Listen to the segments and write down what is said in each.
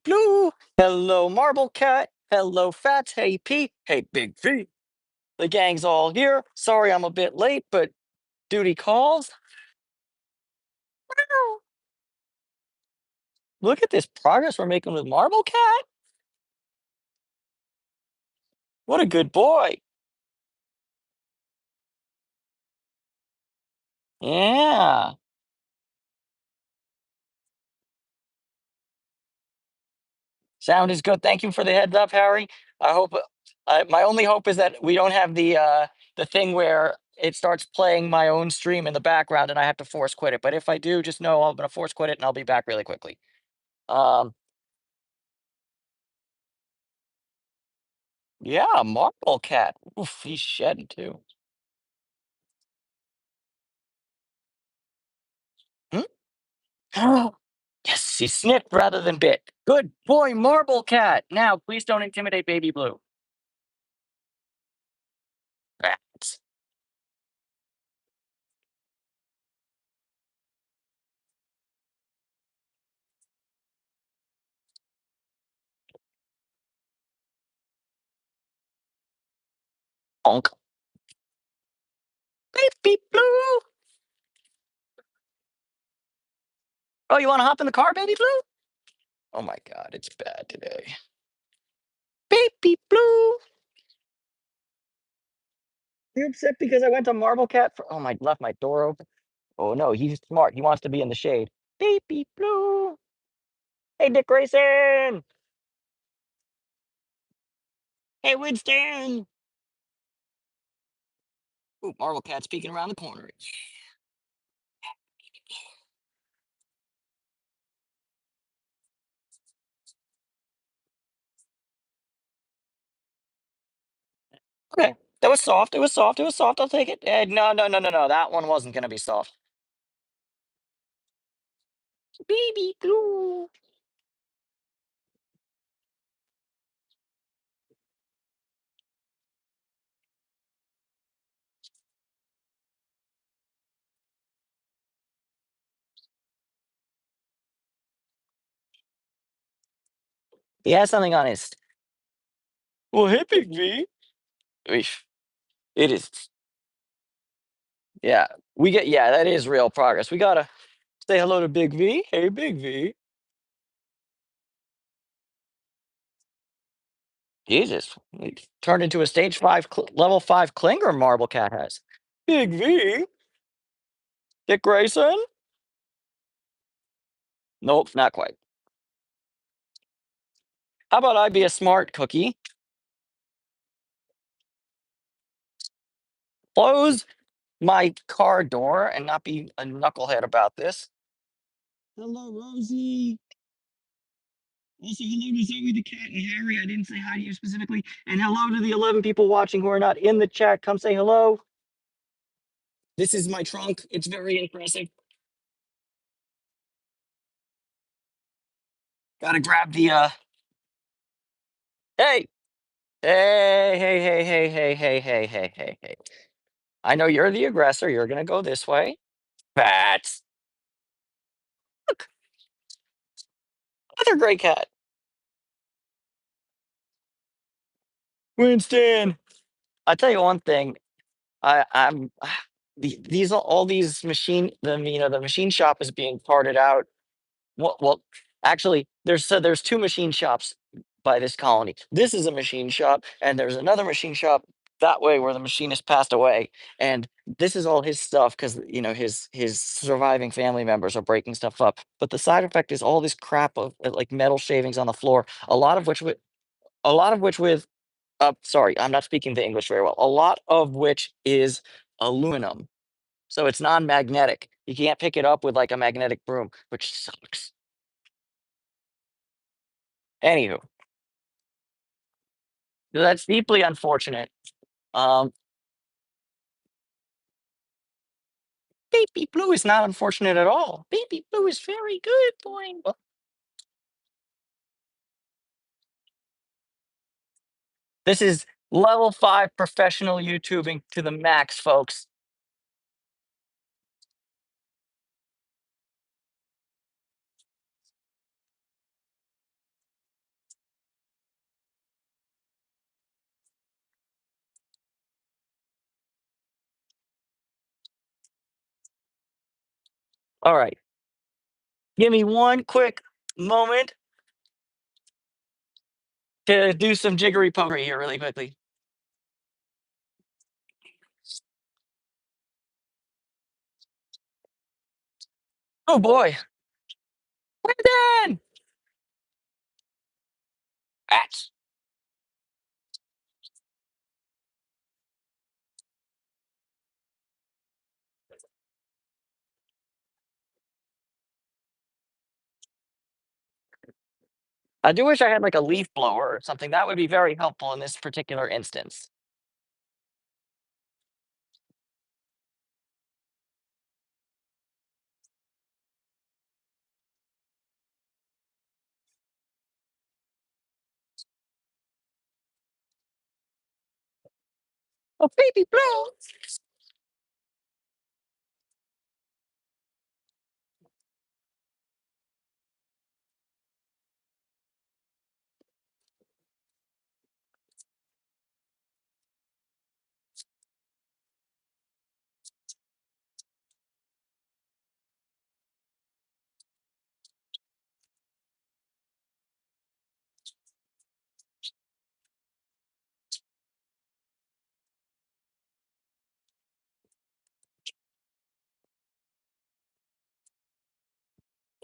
Blue. Hello, Marble Cat. Hello, Fats. Hey, Pete. Hey, Big V. The gang's all here. Sorry I'm a bit late, but duty calls. Meow. Look at this progress we're making with Marble Cat. What a good boy. Yeah. Sound is good. Thank you for the heads up, Harry. I hope. My only hope is that we don't have the thing where it starts playing my own stream in the background and I have to force quit it. But if I do, just know I'm gonna force quit it and I'll be back really quickly. Um, yeah, Marble Cat. Oof, he's shedding too. Hmm? Yes, he sniffed rather than bit. Good boy, Marble Cat. Now, please don't intimidate Baby Blue. Rats. Honk. Baby Blue. Oh, you want to hop in the car, Baby Blue? Oh my God, it's bad today. Baby Blue. You upset because I went to Marble Cat for? Oh my, left my door open. Oh no, he's smart. He wants to be in the shade. Baby Blue. Hey, Dick Grayson. Hey, Winston. Ooh, Marble Cat's peeking around the corner. Okay, that was soft. It was soft. It was soft. I'll take it. No, no, no, no, no. That one wasn't gonna be soft. Baby Blue. He has something on his. Well, hey, Big V. Eesh. It is. Yeah, we get. Yeah, that is real progress. We gotta say hello to Big V. Hey, Big V. Jesus, he turned into a stage five, level five clinger. Marble Cat has. Big V. Dick Grayson. Nope, not quite. How about I be a smart cookie? Close my car door and not be a knucklehead about this. Hello, Rosie. Also, hello to Zoe the cat and Harry. I didn't say hi to you specifically. And hello to the 11 people watching who are not in the chat. Come say hello. This is my trunk. It's very impressive. Gotta grab the hey. Hey, hey, hey, hey, hey, hey, hey, hey, hey, hey. I know you're the aggressor. You're gonna go this way. Bats. Look, another gray cat. Winston. I'll tell you one thing. I'm these all these machine the machine shop is being parted out. Well, actually, there's two machine shops by this colony. This is a machine shop, and there's another machine shop that way where the machinist passed away. And this is all his stuff because his surviving family members are breaking stuff up. But the side effect is all this crap of like metal shavings on the floor. A lot of which with sorry, I'm not speaking the English very well. A lot of which is aluminum. So it's non-magnetic. You can't pick it up with like a magnetic broom, which sucks. Anywho, that's deeply unfortunate. Um, Baby Blue is not unfortunate at all. Baby Blue is very good, boy. Well, this is level five professional YouTubing to the max, folks. All right. Give me one quick moment to do some jiggery pokery here really quickly. Oh boy. Brandon! Rats. I do wish I had like a leaf blower or something. That would be very helpful in this particular instance. Oh, baby blow.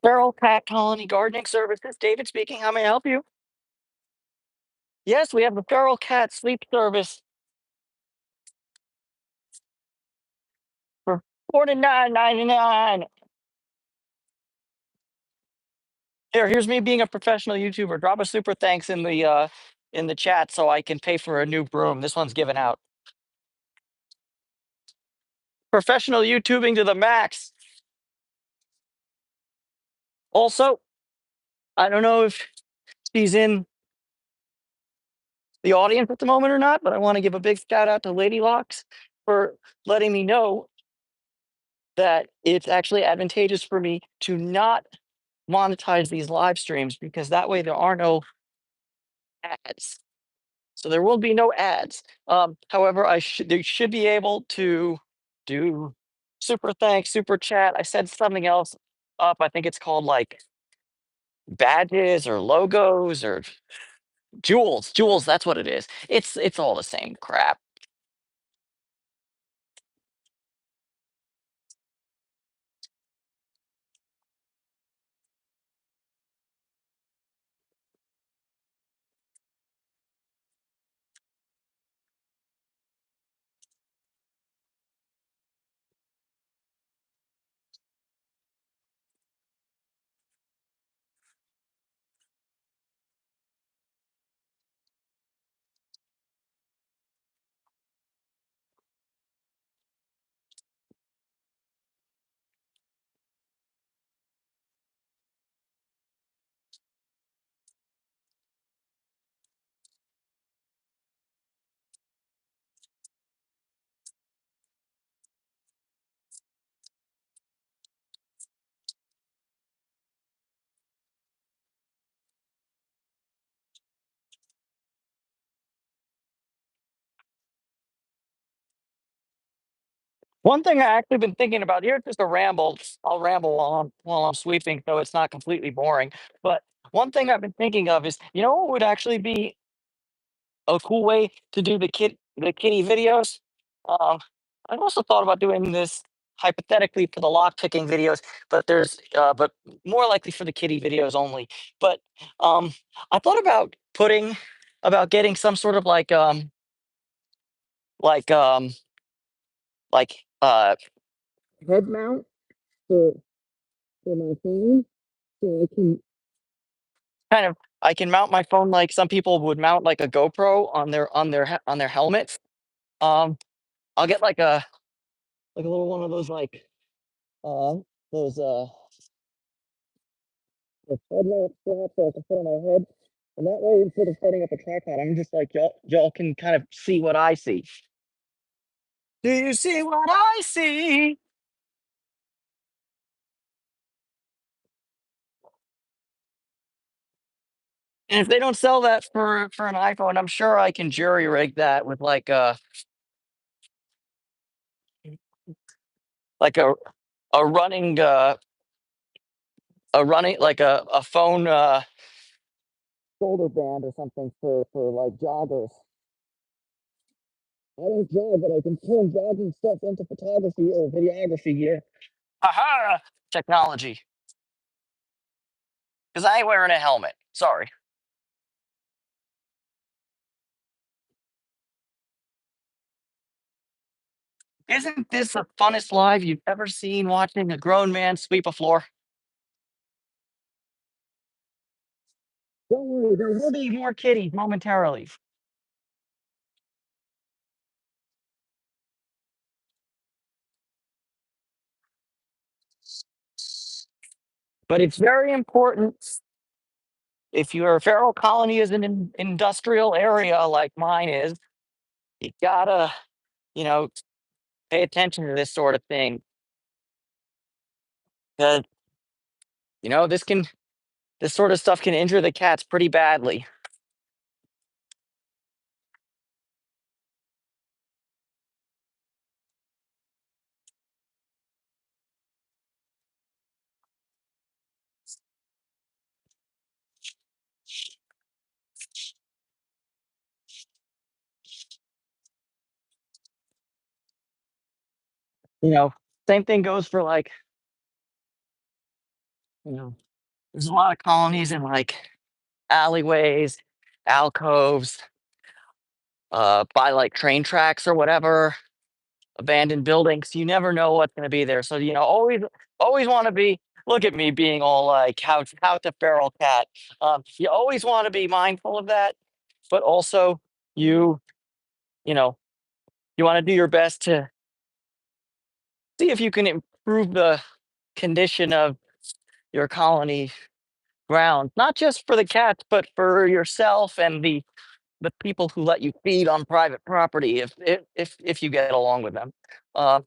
Feral Cat Colony Gardening Services. David speaking. How may I help you? Yes, we have the Feral Cat Sleep Service for $49.99. Here's me being a professional YouTuber. Drop a super thanks in the chat so I can pay for a new broom. This one's given out. Professional YouTubing to the max. Also, I don't know if she's in the audience at the moment or not, but I want to give a big shout out to Lady Locks for letting me know that it's actually advantageous for me to not monetize these live streams because that way there are no ads. So there will be no ads. However, they should be able to do super thanks, super chat. I said something else up. I think it's called like badges or logos or jewels. Jewels, that's what it is. It's all the same crap. One thing I actually been thinking about here, just a ramble. I'll ramble while I'm sweeping, so it's not completely boring. But one thing I've been thinking of is, you know, what would actually be a cool way to do the kitty videos. Um, I've also thought about doing this hypothetically for the lock picking videos, but more likely for the kitty videos only. But I thought about getting some sort of like um like head mount for my phone, so I can mount my phone like some people would mount like a GoPro on on their helmets. Um, I'll get like a little one of those uh those the headlight straps that I can put on my head. And that way instead of setting up a tripod, I'm just like y'all can kind of see what I see. Do you see what I see? And if they don't sell that for an iPhone, I'm sure I can jury rig that with like a running a running like a phone shoulder band or something for like joggers. I don't jog, but I can turn jogging stuff into photography or videography gear. Aha! Technology. Because I ain't wearing a helmet. Sorry. Isn't this the funnest live you've ever seen watching a grown man sweep a floor? Don't worry, there will be more kitties momentarily. But it's very important if your feral colony is in an industrial area like mine is, you gotta, you know, pay attention to this sort of thing. Because, this sort of stuff can injure the cats pretty badly. You know, same thing goes for like, you know, there's a lot of colonies in like alleyways, alcoves, by like train tracks or whatever, abandoned buildings. You never know what's going to be there. So, always want to be, look at me being all like, how to feral cat. You always want to be mindful of that, but also you, you know, you want to do your best to see if you can improve the condition of your colony grounds, not just for the cats, but for yourself and the people who let you feed on private property if you get along with them. Uh,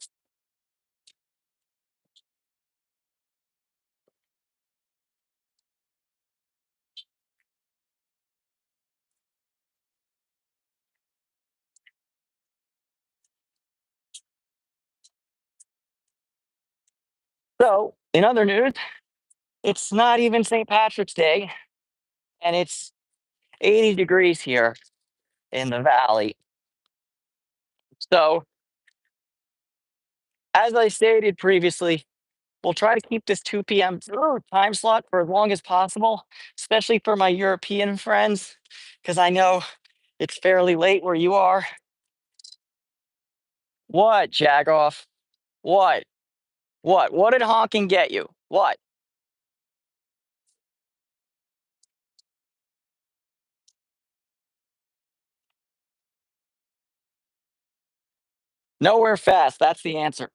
so, in other news, it's not even St. Patrick's Day, and it's 80 degrees here in the valley. So, as I stated previously, we'll try to keep this 2 p.m. Time slot for as long as possible, especially for my European friends, because I know it's fairly late where you are. What, Jagoff? What? What? What did honking get you? What? Nowhere fast. That's the answer.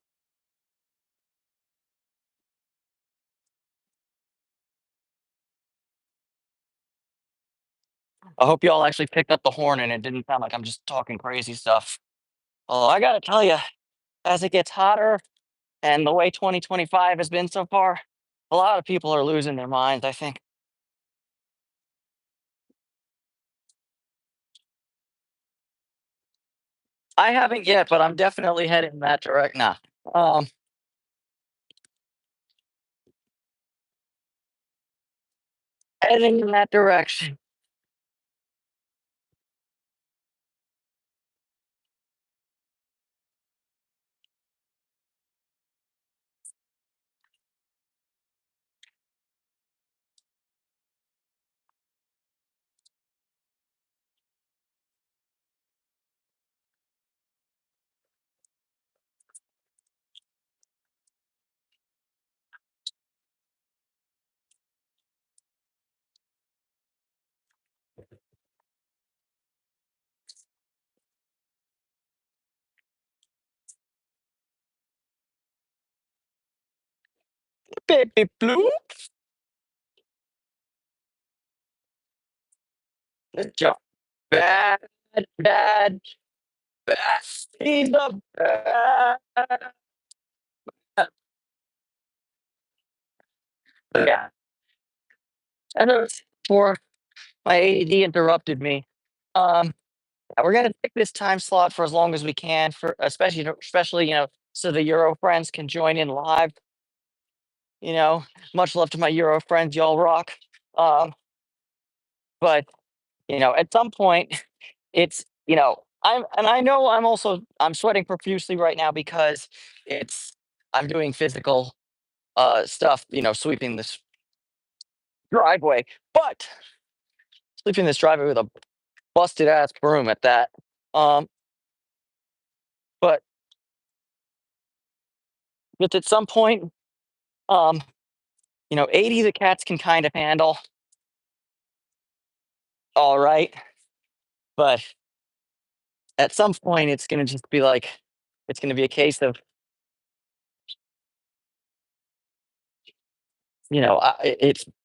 I hope you all actually picked up the horn and it didn't sound like I'm just talking crazy stuff. Oh, I gotta tell you, as it gets hotter and the way 2025 has been so far, a lot of people are losing their minds, I think. I haven't yet, but I'm definitely heading in that direct nah. Um, Heading in that direction. Baby blue. Good job. Bad, bad, bad. He's a bad. Yeah. And before my AED interrupted me. Um, we're gonna take this time slot for as long as we can, for especially so the Euro friends can join in live. You know, much love to my Euro friends, y'all rock. Um, but at some point, it's I know I'm sweating profusely right now because it's I'm doing physical stuff, sweeping this driveway, but sweeping this driveway with a busted ass broom at that. Um, but it's at some point, um, 80 the cats can kind of handle all right, but at some point it's gonna just be like it's gonna be a case of,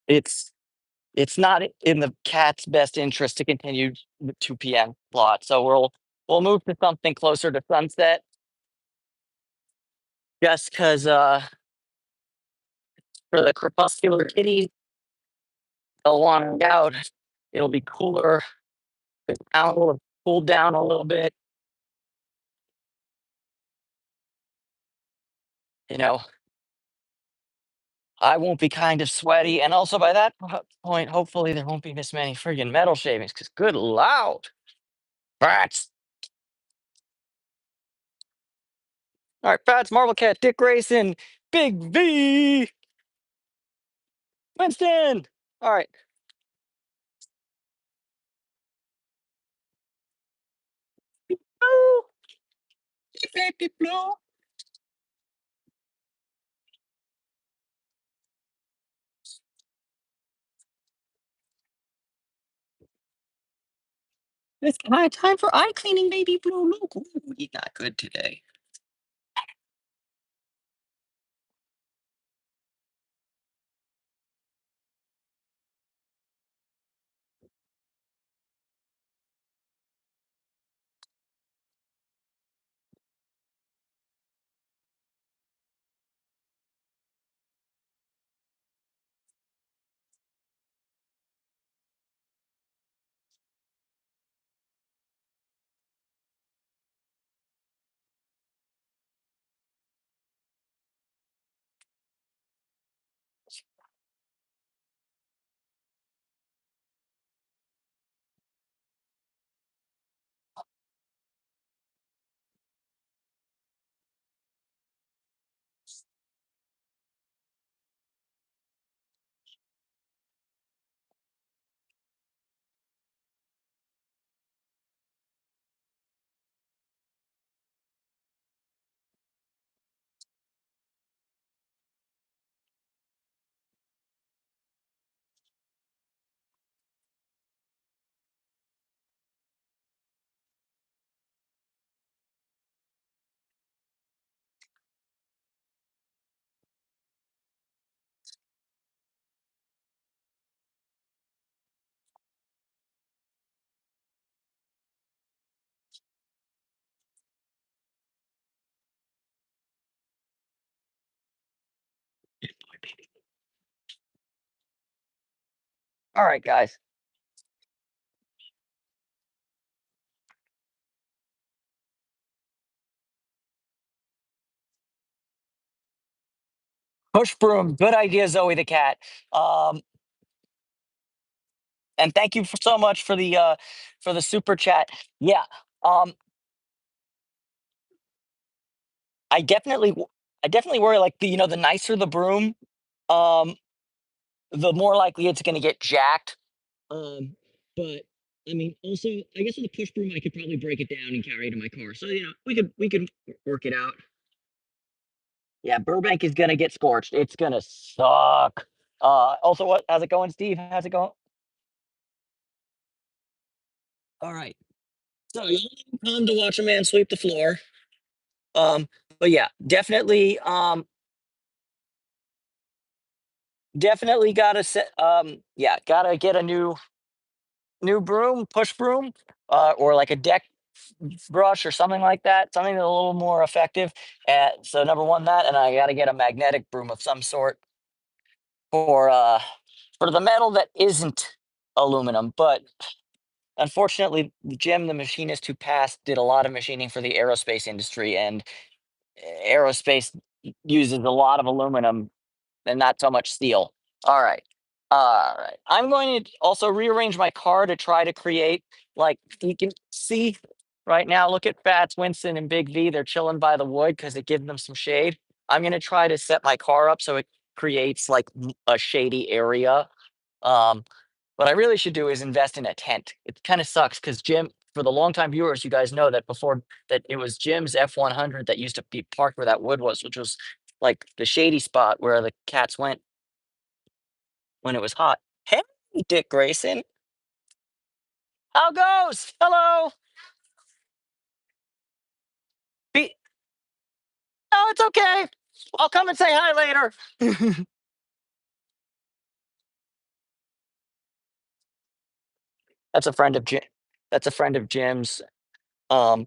it's it's not in the cat's best interest to continue the 2 p.m. slot. So we'll move to something closer to sunset just because for the crepuscular kitties, they'll want out. It'll be cooler. The town will have cooled down a little bit. You know, I won't be kind of sweaty. And also by that point, hopefully there won't be this many friggin' metal shavings because good loud. Fats. All right, Fats, Marble Cat, Dick Grayson, Big V, Winston. All right. Blue, baby blue. It's time for eye cleaning, baby blue. Look, ooh, he's not good today. All right, guys. Push broom. Good idea, Zoe the cat. Um, and thank you so much for the super chat. Yeah. Um, I definitely I definitely worry like the nicer the broom, um, the more likely it's gonna get jacked. Um, but I mean, also, I guess with a push broom, I could probably break it down and carry it in my car. So we could work it out. Yeah, Burbank is gonna get scorched. It's gonna suck. Also, how's it going, Steve? How's it going? All right. So you come to watch a man sweep the floor. Um, but yeah, definitely gotta set. Yeah, gotta get a new broom, push broom, or like a deck brush or something like that, something that's a little more effective. So number one, that, and I got to get a magnetic broom of some sort for uh for the metal that isn't aluminum. But unfortunately, Jim, the machinist who passed, did a lot of machining for the aerospace industry, and aerospace uses a lot of aluminum and not so much steel. All right. All right. I'm going to also rearrange my car to try to create, like, you can see right now. Look at Fats, Winston, and Big V. They're chilling by the wood because it gives them some shade. I'm going to try to set my car up so it creates like a shady area. Um, what I really should do is invest in a tent. It kind of sucks because Jim, for the longtime viewers, you guys know that before that it was Jim's F-100 that used to be parked where that wood was, which was like the shady spot where the cats went when it was hot. Hey, Dick Grayson, how goes? Hello. Be- oh, it's okay. I'll come and say hi later. That's a friend of Jim. That's a friend of Jim's. Um,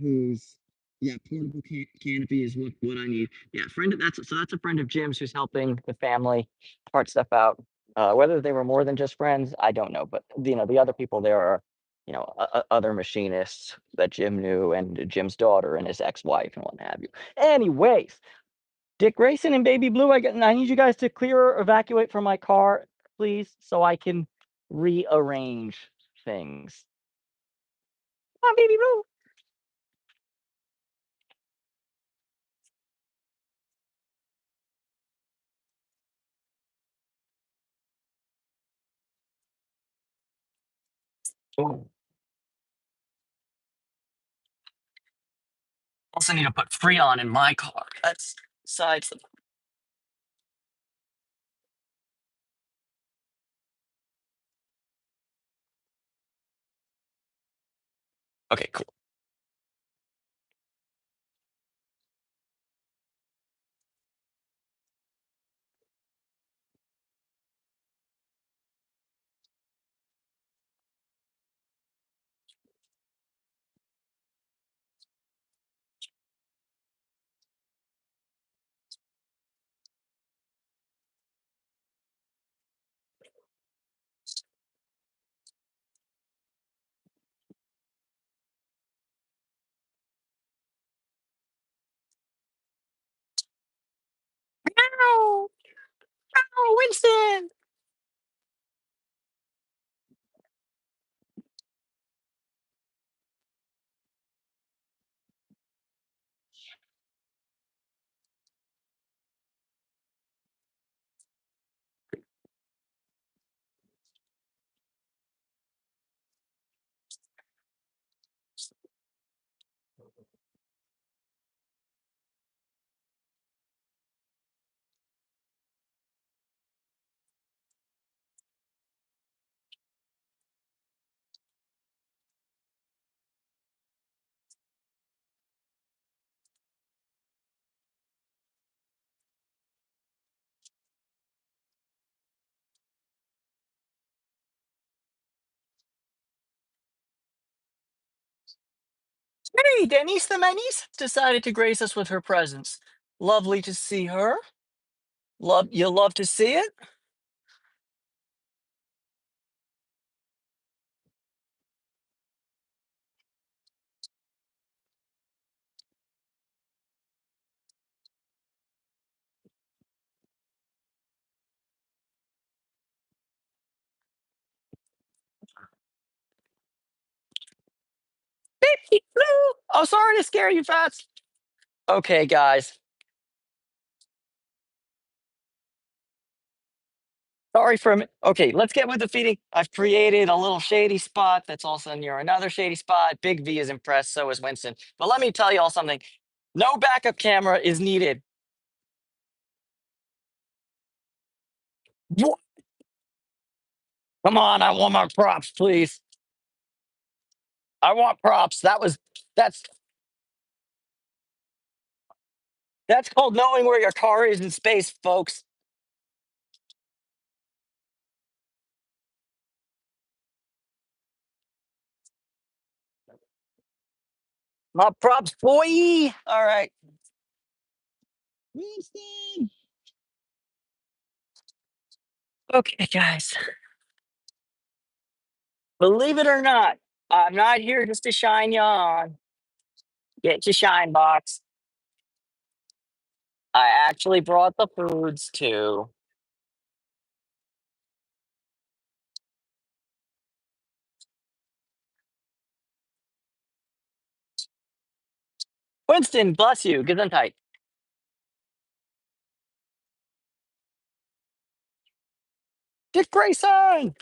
who's yeah, portable canopy is what I need. Yeah, friend of that's a friend of Jim's who's helping the family part stuff out. Whether they were more than just friends, I don't know. But the other people there are, other machinists that Jim knew, and Jim's daughter and his ex-wife and what have you. Anyways, Dick Grayson and Baby Blue, I need you guys to clear or evacuate from my car, please, so I can rearrange things. Come on, Baby Blue. Ooh. Also need to put Freon in my car. That's besides the. Okay, cool. Ow! Ow, Winston! Hey, Denise the Menace decided to grace us with her presence. Lovely to see her. Love to see it. Baby Blue. Oh, sorry to scare you, Fats. Okay, guys. Sorry for a minute. Okay, let's get with the feeding. I've created a little shady spot that's also near another shady spot. Big V is impressed, so is Winston. But let me tell you all something. No backup camera is needed. Wha- Come on, I want my props, please. I want props. That's that's called knowing where your car is in space, folks. My props, boy. All right. Winston. Okay, guys. Believe it or not, I'm not here just to shine you on. Get your shine box. I actually brought the foods too. Winston, bless you. Gesundheit. Dick Grayson.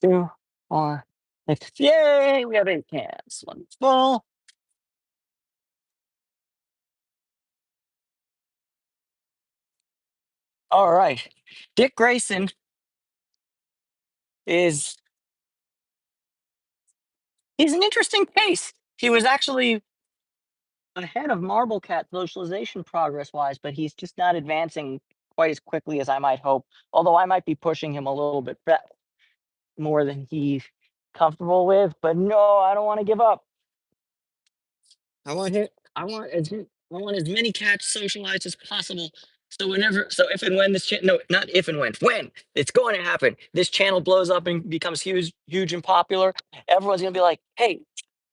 Two, one. Yay! We have 8 cans. One full. All right. Dick Grayson is he's an interesting case. He was actually ahead of Marble Cat socialization progress wise, but he's just not advancing quite as quickly as I might hope. Although I might be pushing him a little bit more than he's comfortable with. But no, I don't want to give up. I want it. I want as many cats socialized as possible. So if and when no, not if and when it's going to happen, this channel blows up and becomes huge and popular. Everyone's gonna be like, "Hey,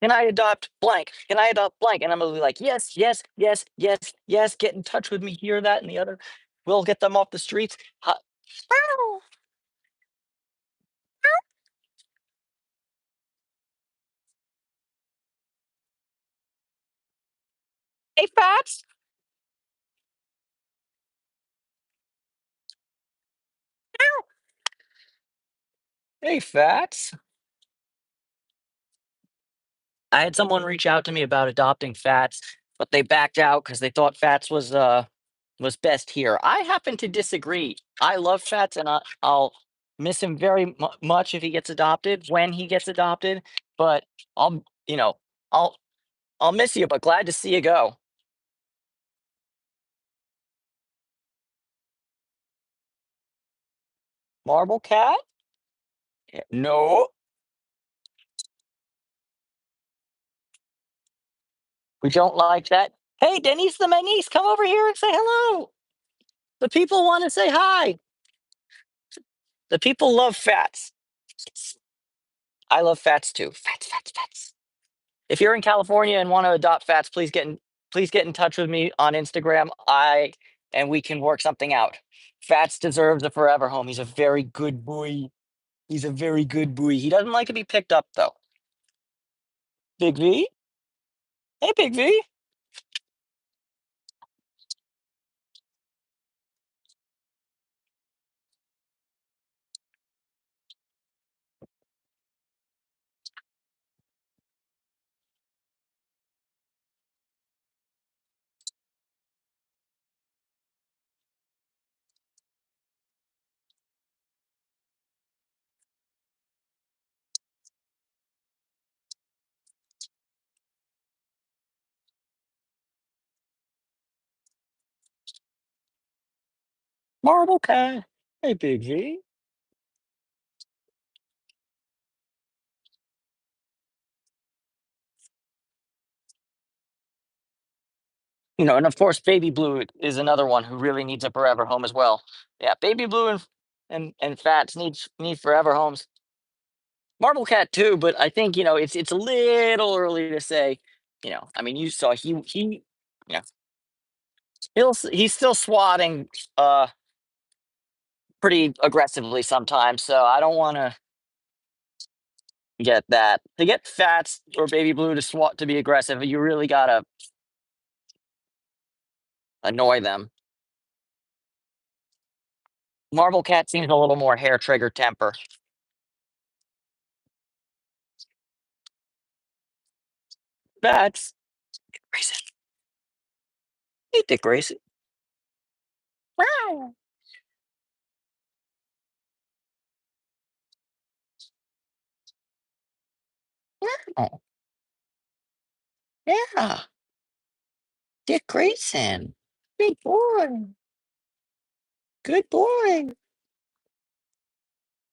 can I adopt blank? Can I adopt blank?" And I'm gonna be like, "Yes, yes, yes, yes, yes. Get in touch with me here, that, and the other. We'll get them off the streets." Hey, Fats. Hey, Fats. I had someone reach out to me about adopting Fats, but they backed out because they thought Fats was best here. I happen to disagree. I love Fats, and I'll miss him very much if he gets adopted. When he gets adopted, but I'll you know I'll I'll miss you, but glad to see you go. Marble Cat? No, we don't like that. Hey, Denise the Manice, come over here and say hello. The people want to say hi. The people love Fats. I love Fats too. Fats, Fats, Fats. If you're in California and want to adopt Fats, please get in touch with me on Instagram. And we can work something out. Fats deserves a forever home. He's a very good boy. He's a very good boy. He doesn't like to be picked up though. Big V? Hey, Big V. Marble Cat. Hey, Big V. And of course, Baby Blue is another one who really needs a forever home as well. Yeah, Baby Blue and Fats need forever homes. Marble Cat too, but I think it's a little early to say. I mean, you saw yeah he's still swatting pretty aggressively sometimes, so I don't want to get that. To get Fats or Baby Blue to swat to be aggressive, you really gotta annoy them. Marble Cat seems a little more hair trigger temper. Fats, Grayson, hey Dick Grayson. Wow. Oh, yeah, Dick Grayson. Good boy. Good boy.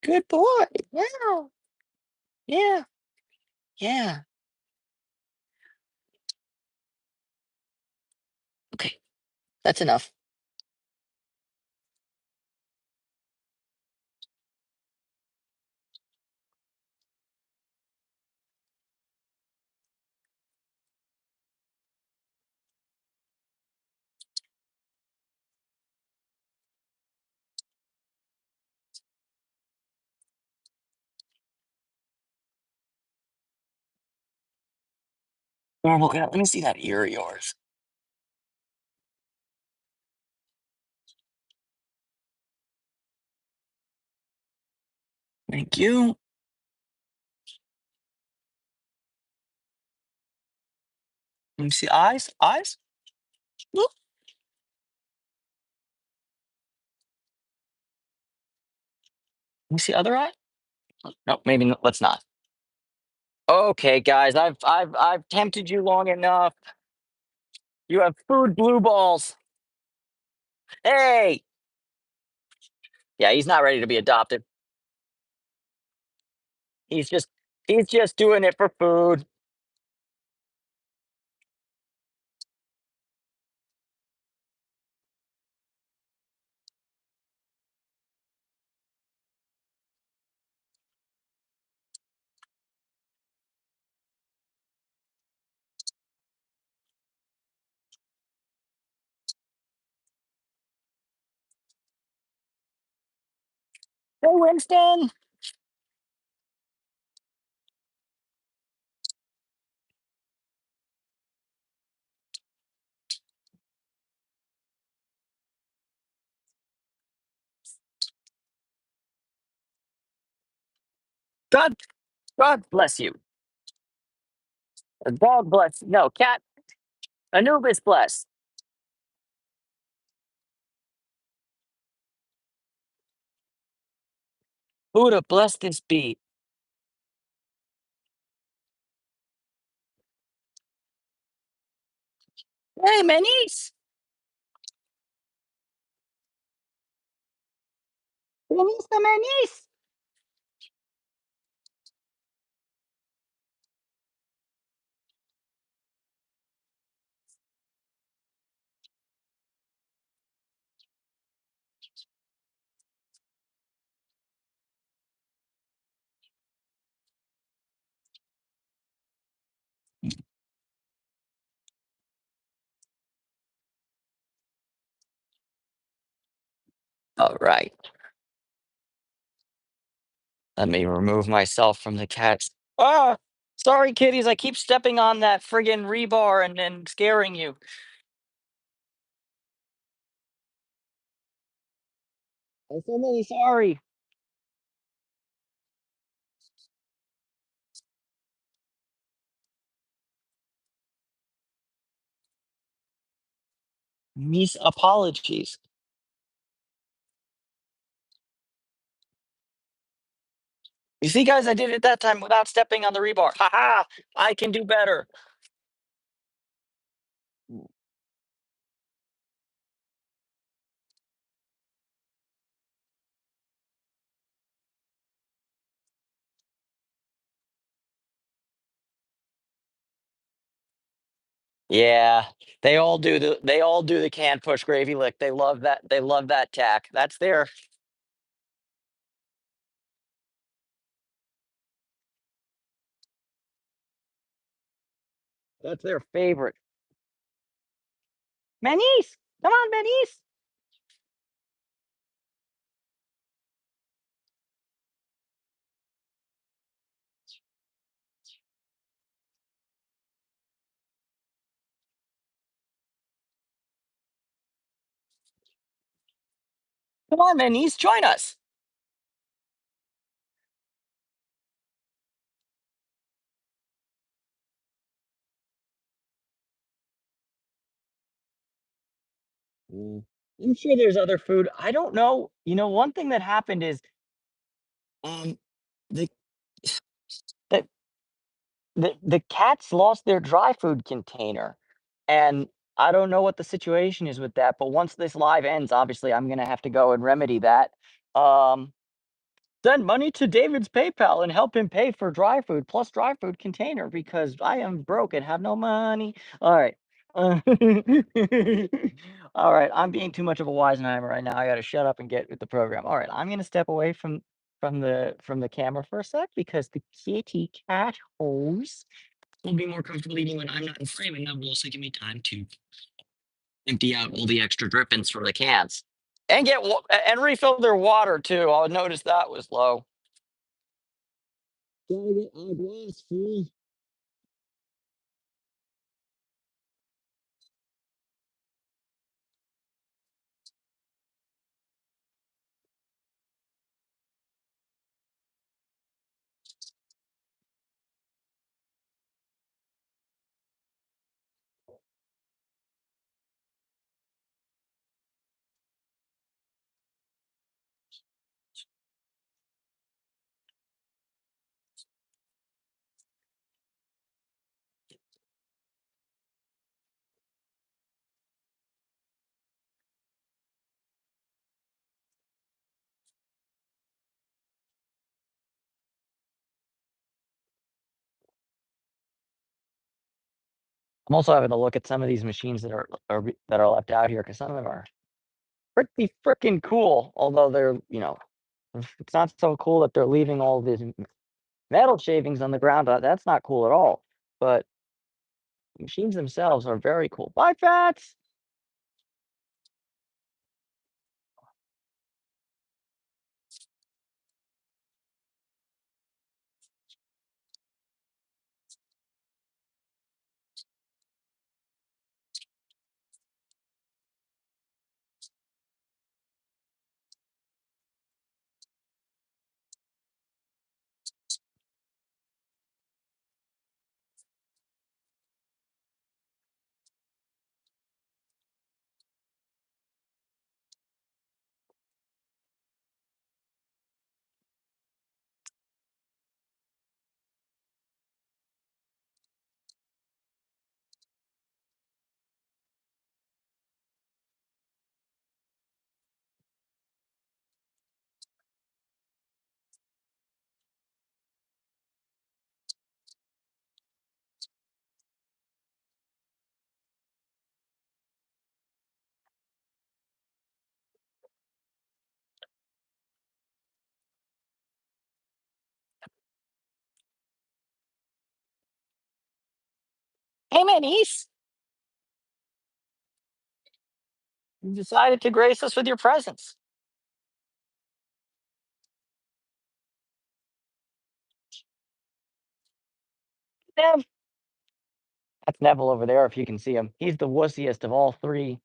Good boy. Yeah. Yeah. Yeah. Okay. That's enough. Normal cat. Let me see that ear of yours. Thank you. Let me see eyes. Eyes. Look. Let me see other eye. No, maybe let's not. Okay, guys, I've tempted you long enough. You have food blue balls. Hey, yeah, he's not ready to be adopted. He's just he's just doing it for food. Hey, Winston. God, God bless you. God bless. No, cat. Anubis bless. Buddha bless this bee. Hey, Manis. Manis, the Manis. All right. Let me remove myself from the cat's. Ah, sorry, kitties. I keep stepping on that friggin' rebar and then scaring you. I'm so really sorry. Me's apologies. You see, guys, I did it that time without stepping on the rebar. Ha ha! I can do better. Yeah, they all do the can push gravy lick. They love that. They love that tack. That's their favorite. Manis, come on, Manis. Come on, Manis, join us. Mm. I'm sure there's other food. I don't know. One thing that happened is um the the the cats lost their dry food container, and I don't know what the situation is with that. But once this live ends, obviously, I'm gonna have to go and remedy that. Um, Send money to David's PayPal and help him pay for dry food plus dry food container because I am broke and have no money. All right. Uh, all right, I'm being too much of a Weisenheimer right now. I got to shut up and get with the program. All right, I'm gonna step away from the camera for a sec because the kitty cat hose will be more comfortable eating when I'm not in frame, and that will also give me time to empty out all the extra drippings from the cans and and refill their water too. I noticed that was low. Gotta get a glass full. I'm also having to look at some of these machines that are left out here because some of them are pretty freaking cool. Although they're it's not so cool that they're leaving all these metal shavings on the ground. That's not cool at all. But the machines themselves are very cool. Bye, Fats. Hey, man, you decided to grace us with your presence. Nev, that's Neville over there. If you can see him, he's the wussiest of all three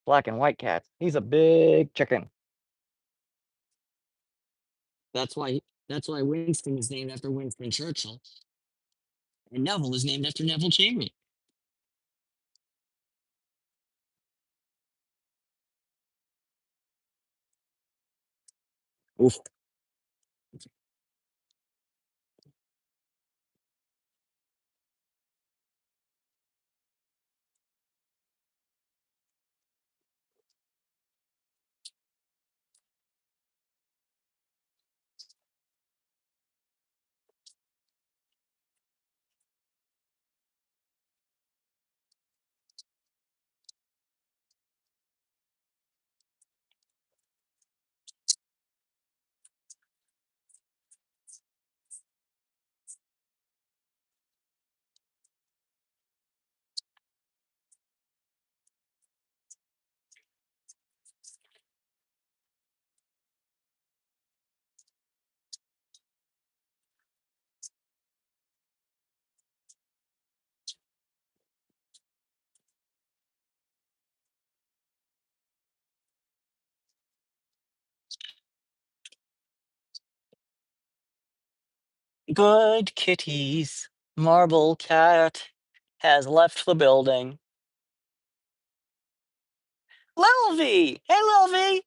black and white cats. He's a big chicken. That's why. That's why Winston is named after Winston Churchill, and Neville is named after Neville Chamberlain. Oof. Good kitties. Marble cat has left the building. Lil V! Hey, Lil V!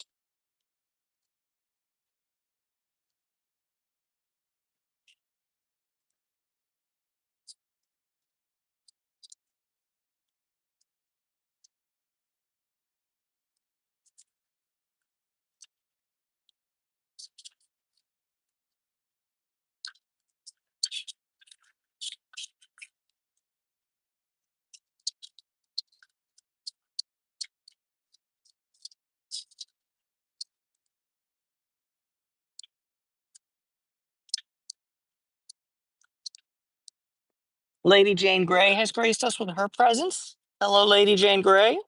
Lady Jane Grey has graced us with her presence. Hello, Lady Jane Grey.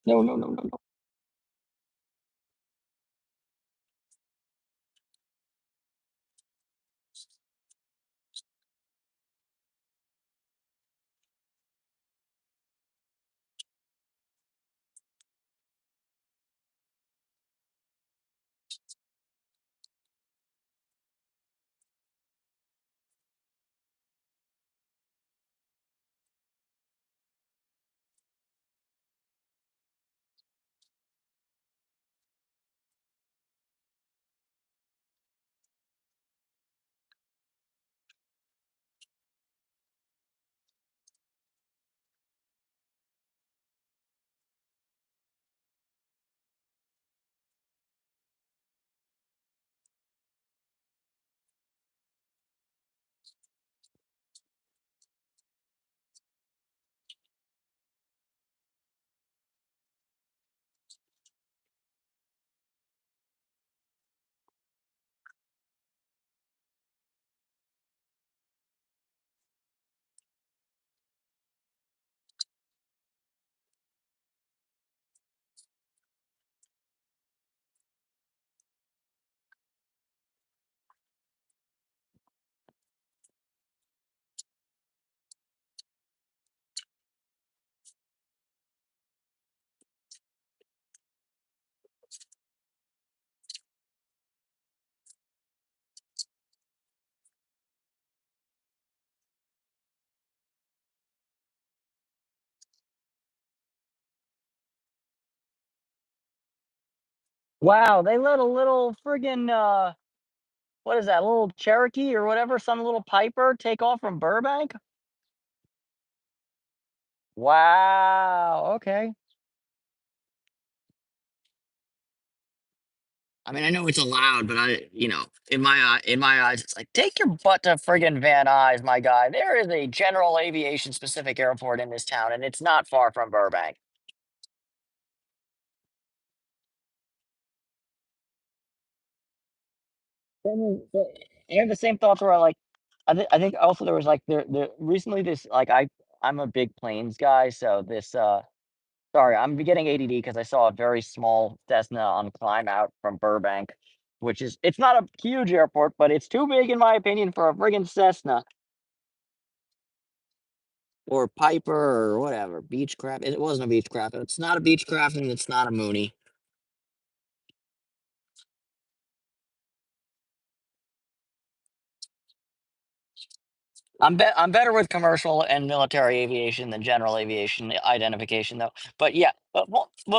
No, no, no, no, no. Wow, they let a little friggin' what is that? A little Cherokee or whatever, some little Piper take off from Burbank? Wow. Okay. I mean, I know it's allowed, but in my eyes, it's like take your butt to friggin' Van Nuys, my guy. There is a general aviation specific airport in this town, and it's not far from Burbank. I have the same thoughts where I think also there was like there recently this like I'm a big planes guy, so this sorry, I'm getting ADD because I saw a very small Cessna on climb out from Burbank, which is it's not a huge airport, but it's too big in my opinion for a friggin' Cessna or Piper or whatever. Beechcraft. It wasn't a Beechcraft. It's not a Beechcraft and it's not a Mooney. I'm better with commercial and military aviation than general aviation identification though. But yeah, but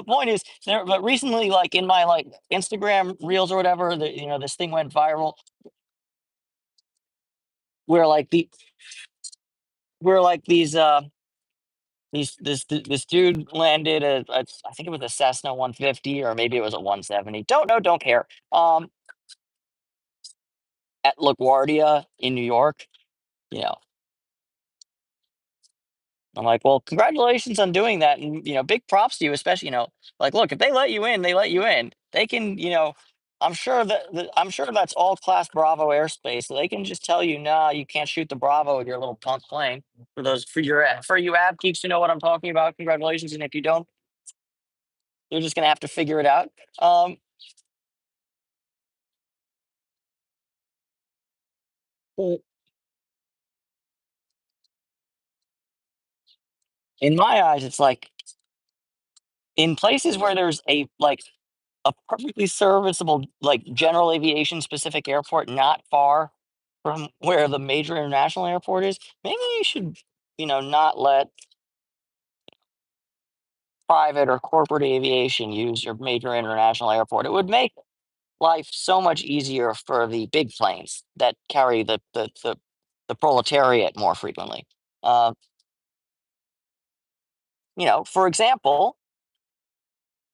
point is there. But recently, like in my like Instagram reels or whatever, this thing went viral where like the where like this dude landed I think it was a Cessna 150 or maybe it was a 170. Don't know, don't care. At LaGuardia in New York, you know, I'm like, well, congratulations on doing that, and big props to you, especially, like, look, if they let you in, they let you in. They can, I'm sure that's all class Bravo airspace. So they can just tell you, nah, you can't shoot the Bravo with your little punk plane. For you ab geeks who know what I'm talking about, congratulations, and if you don't, you're just gonna have to figure it out. Um, but in my eyes, it's like in places where there's a perfectly serviceable like general aviation specific airport not far from where the major international airport is, maybe you should, not let private or corporate aviation use your major international airport. It would make life so much easier for the big planes that carry the proletariat more frequently. Uh, for example,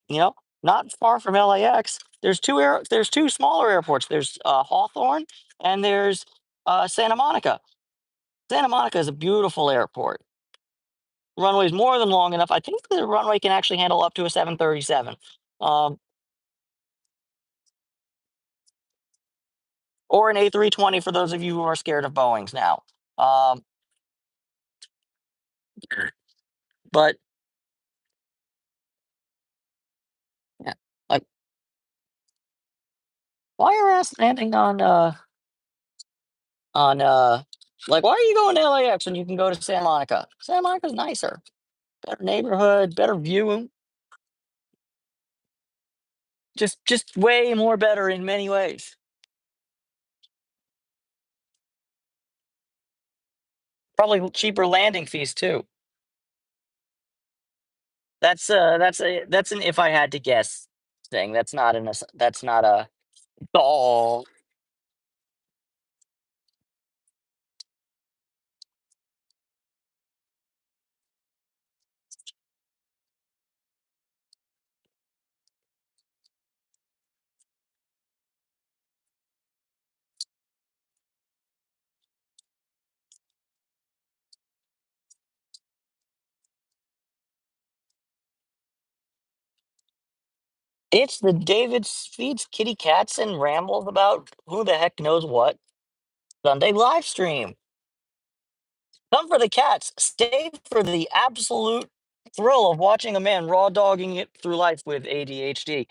you know, not far from LAX, there's two smaller airports. There's Hawthorne and there's Santa Monica. Santa Monica is a beautiful airport. Runway's more than long enough. I think the runway can actually handle up to a 737. Um, or an A320 for those of you who are scared of Boeings now. Um, but yeah, like why are us landing on like why are you going to LAX when you can go to Santa Monica? Santa Monica's nicer, better neighborhood, better view, just way more better in many ways. Probably cheaper landing fees too. That's an if I had to guess thing. That's not a all. It's the David feeds kitty cats and rambles about who the heck knows what Sunday live stream. Come for the cats, stay for the absolute thrill of watching a man raw dogging it through life with ADHD.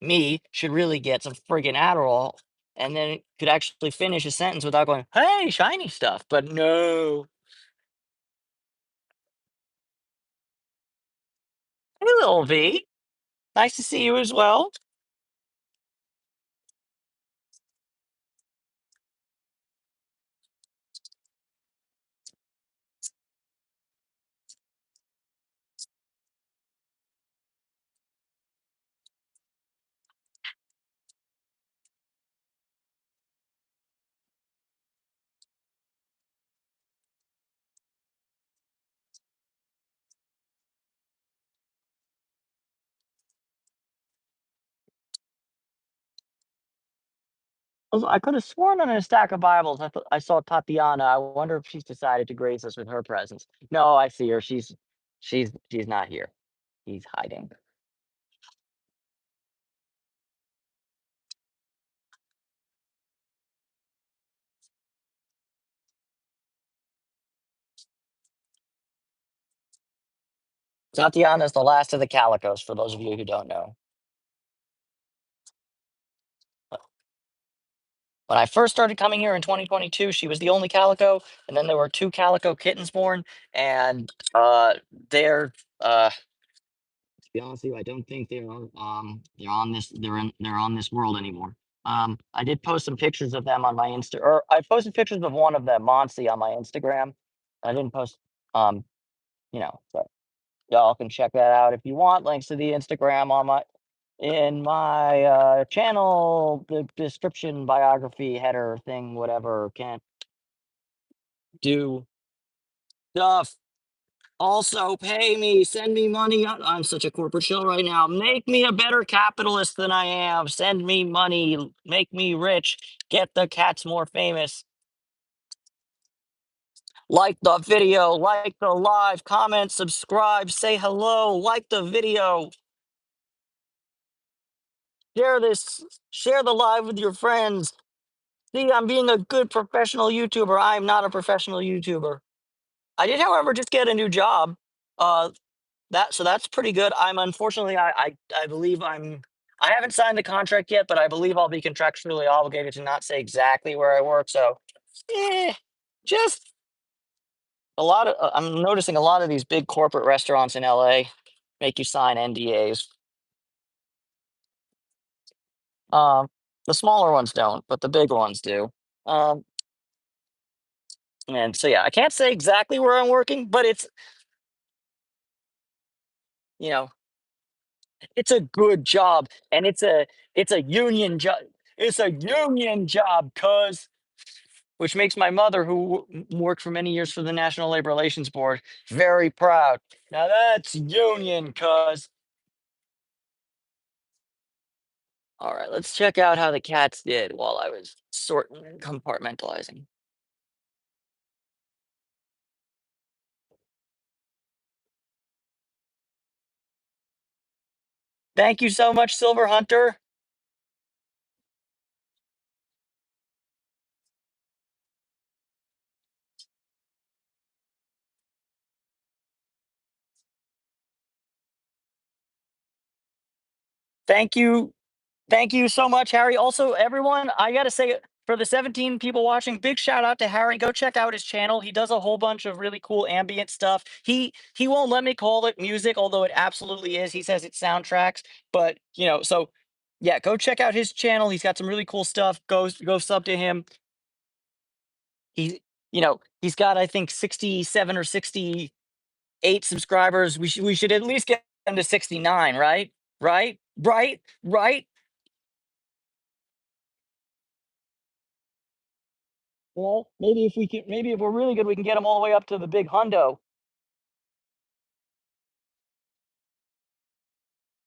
Me, should really get some friggin' Adderall and then could actually finish a sentence without going, hey, shiny stuff. But no. Hey, little V. Nice to see you as well. I could have sworn on a stack of Bibles I saw Tatiana. I wonder if she's decided to grace us with her presence. No, I see her. She's not here. He's hiding. Tatiana is the last of the Calicos, for those of you who don't know. When I first started coming here in 2022, she was the only calico, and then there were two calico kittens born, and they're to be honest with you, I don't think they're on this world anymore. I did post some pictures of them on my Insta, or I posted pictures of one of them, Monsi, on my Instagram. I didn't post, um, so y'all can check that out if you want. Links to the Instagram in my channel, the description, biography, header thing, whatever. Can't do stuff. Also, pay me, send me money. I'm such a corporate shill right now. Make me a better capitalist than I am. Send me money, make me rich, get the cats more famous. Like the video, like the live, comment, subscribe, say hello, like the video, share this, share the live with your friends. See, I'm being a good professional YouTuber. I'm not a professional YouTuber. I did, however, just get a new job. Uh, that's pretty good. I'm unfortunately, I believe I haven't signed the contract yet, but I believe I'll be contractually obligated to not say exactly where I work. So, eh, just I'm noticing a lot of these big corporate restaurants in LA make you sign NDAs. The smaller ones don't, but the big ones do. Um, and so yeah, I can't say exactly where I'm working, but you know it's a good job, and it's a union job. It's a union job, cuz which makes my mother, who worked for many years for the National Labor Relations Board, very proud. Now that's union, cuz. All right, let's check out how the cats did while I was sorting and compartmentalizing. Thank you so much, Silver Hunter. Thank you. Thank you so much, Harry. Also, everyone, I gotta say, for the 17 people watching, big shout out to Harry. Go check out his channel. He does a whole bunch of really cool ambient stuff. He won't let me call it music, although it absolutely is. He says it's soundtracks, but so yeah, go check out his channel. He's got some really cool stuff. Go sub to him. He he's got, I think, 67 or 68 subscribers. We should at least get him to 69, right? Right? Right? Right? Well, maybe if we're really good, we can get them all the way up to the big hundo.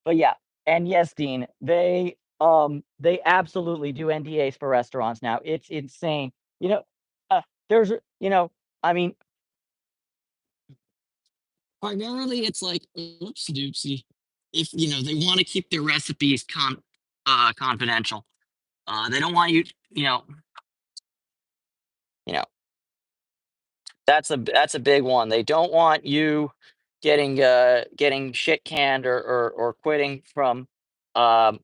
But yeah, and yes, Dean, they absolutely do NDAs for restaurants now. It's insane. You know, there's I mean, primarily it's like oopsie doopsie. If they want to keep their recipes confidential. They don't want you know that's a big one. They don't want you getting shit canned or quitting from um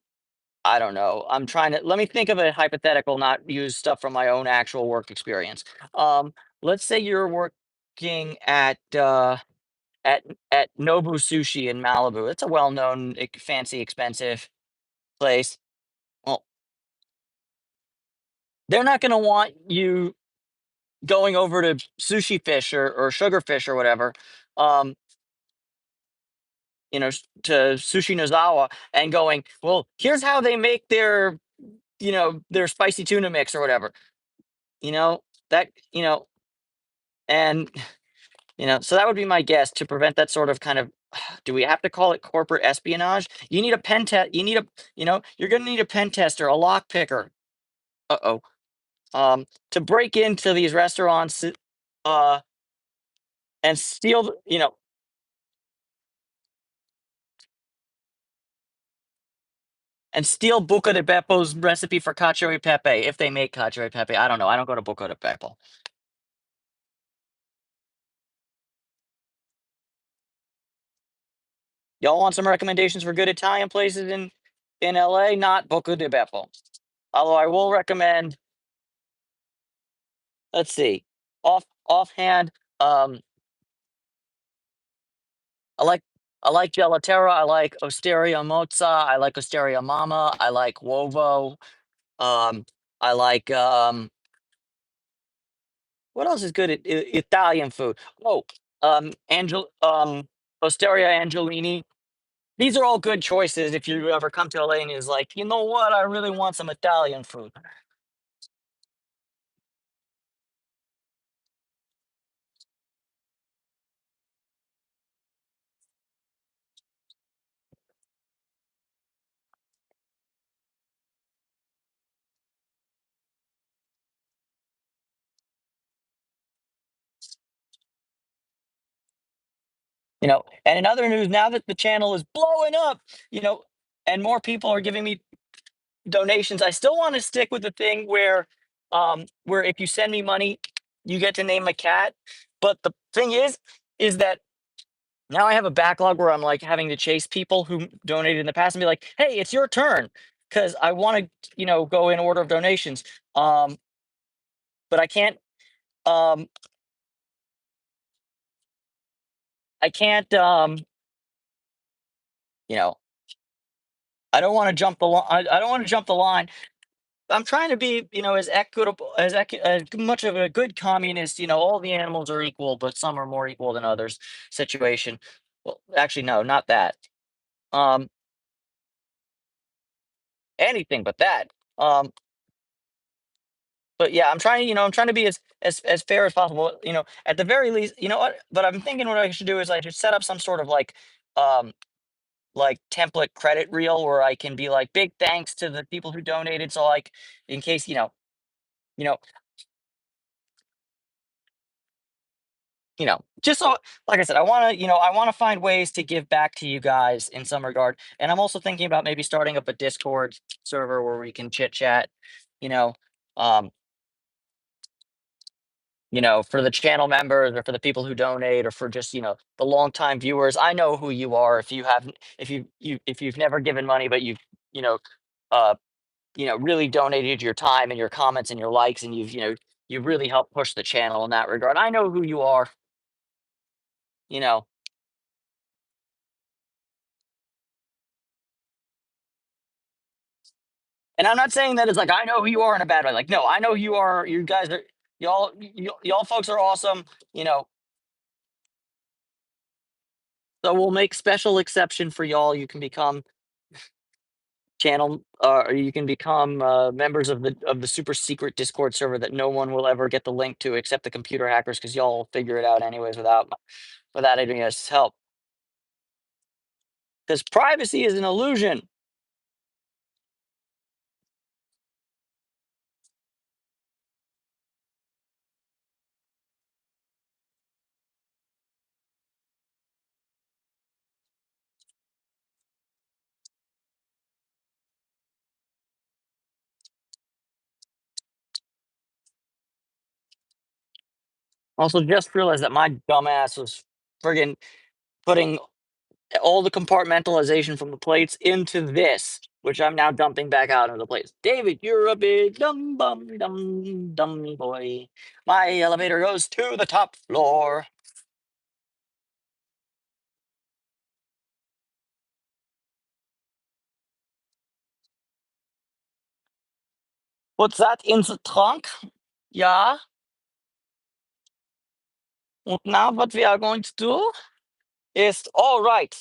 I don't know. I'm trying to let me think of a hypothetical, not use stuff from my own actual work experience. Let's say you're working at Nobu Sushi in Malibu. It's a well-known, fancy, expensive place. Well, they're not going to want you going over to Sushi Fish or Sugar Fish or whatever. Um, to Sushi Nozawa and going, well, here's how they make their spicy tuna mix or whatever. You know, that, and, so that would be my guess to prevent that sort of kind of, do we have to call it corporate espionage? You need a pen test. You're going to need a pen tester, a lock picker. Uh-oh. To break into these restaurants, uh, and steal, and steal Buca de Beppo's recipe for cacio e pepe if they make cacio e pepe. I don't know. I don't go to Buca de Beppo. Y'all want some recommendations for good Italian places in LA? Not Buca de Beppo. Although I will recommend, let's see, offhand, um, I like I like Gelaterra. I like Osteria Mozza. I like Osteria Mama. I like Uovo. Um, I like what else is good at Italian food? Oh, Osteria Angelini. These are all good choices if you ever come to LA and is like, you know what, I really want some Italian food. And in other news, now that the channel is blowing up, you know, and more people are giving me donations, I still want to stick with the thing where if you send me money, you get to name a cat. But the thing is that now I have a backlog where I'm like having to chase people who donated in the past and be like, hey, it's your turn. Because I want to, go in order of donations. But um I can't you know, I don't want to jump the line. I don't want to jump the line. I'm trying to be, as equitable as much of a good communist. All the animals are equal, but some are more equal than others. Situation. Well, actually, no, not that. Um, anything but that. Um, but yeah, I'm trying to be as fair as possible. At the very least, you know what? But I'm thinking what I should do is I should set up some sort of um, template credit reel where I can be like, big thanks to the people who donated. So like, in case you know, just so, like I said, I want to find ways to give back to you guys in some regard. And I'm also thinking about maybe starting up a Discord server where we can chit chat, you know, um, for the channel members or for the people who donate or for just, the longtime viewers. I know who you are. If you haven't, if you've never given money, but you've, you know, uh, really donated your time and your comments and your likes, and you've really helped push the channel in that regard. I know who you are, you know. And I'm not saying that it's like I know who you are in a bad way. Like, no, I know who you are. You guys are y'all folks are awesome. You know, so we'll make special exception for y'all. You can become channel, or you can become members of the super secret Discord server that no one will ever get the link to except the computer hackers, because y'all will figure it out anyways without any of us help. Because privacy is an illusion. Also, just realized that my dumbass was friggin' putting all the compartmentalization from the plates into this, which I'm now dumping back out into the plates. David, you're a big dumb bum dumb dumb boy. My elevator goes to the top floor. What's that in the trunk? Yeah. And now what we are going to do is, all right.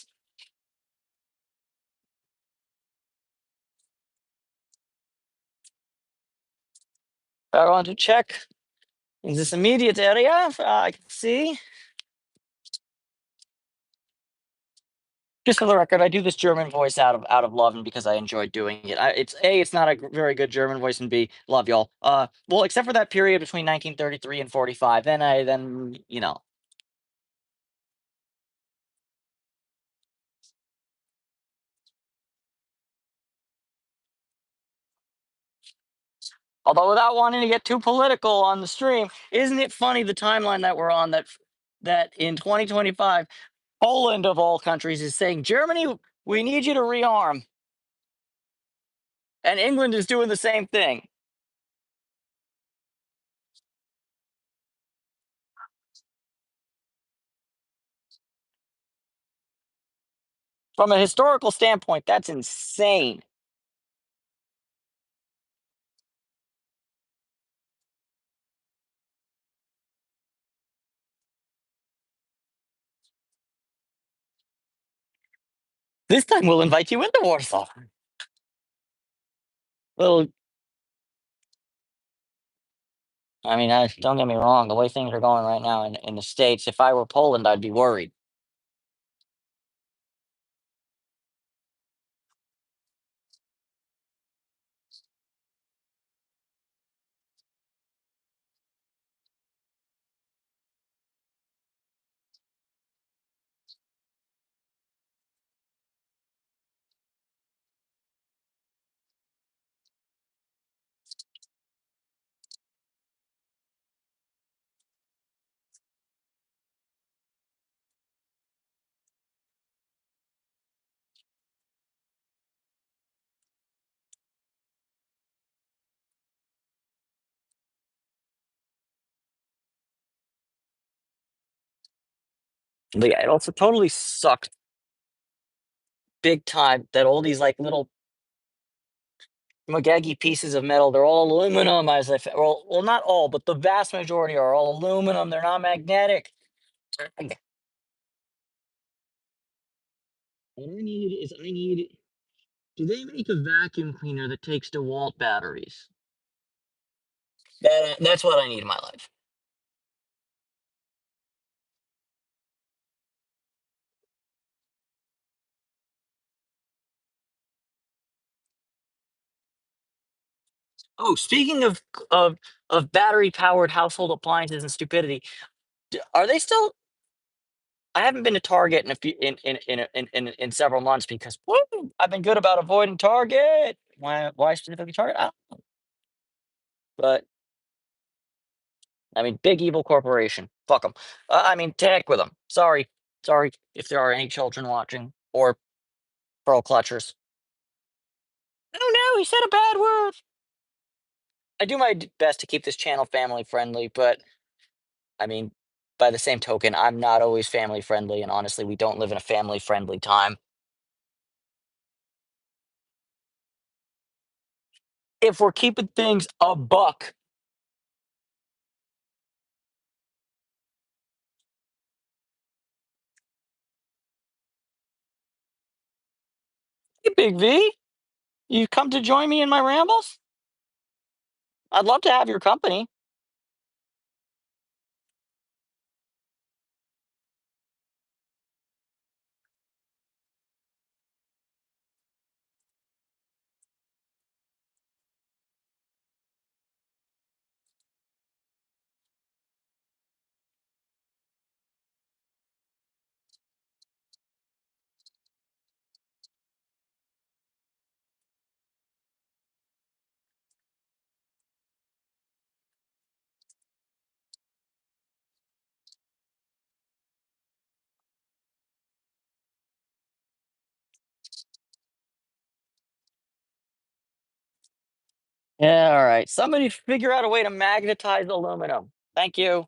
We're going to check in this immediate area. I can see. Just for the record, I do this German voice out of love and because I enjoy doing it. It's not a very good German voice, and B, love y'all. Well, except for that period between 1933 and 45, then. Although without wanting to get too political on the stream, isn't it funny the timeline that we're on, that in 2025, Poland of all countries is saying, Germany, we need you to rearm, and England is doing the same thing. From a historical standpoint, that's insane. This time we'll invite you into Warsaw. Little, I mean, don't get me wrong. The way things are going right now in the states, if I were Poland, I'd be worried. But yeah, it also totally sucked big time that all these like little Magegi pieces of metal. They're all aluminum, as I well, not all, but the vast majority are all aluminum. They're not magnetic. And what I need is I need. Do they make a vacuum cleaner that takes DeWalt batteries? That's what I need in my life. Oh, speaking of battery powered household appliances and stupidity, are they still? I haven't been to Target in a few in several months because woo, I've been good about avoiding Target. Why specifically Target? I don't, but I mean, big evil corporation. Fuck them. I mean, to heck with them. Sorry if there are any children watching or pearl clutchers. Oh no, he said a bad word. I do my best to keep this channel family friendly, but I mean, by the same token, I'm not always family friendly, and honestly, we don't live in a family friendly time. If we're keeping things a buck, hey, Big V, you come to join me in my rambles? I'd love to have your company. Yeah, all right. Somebody figure out a way to magnetize aluminum. Thank you.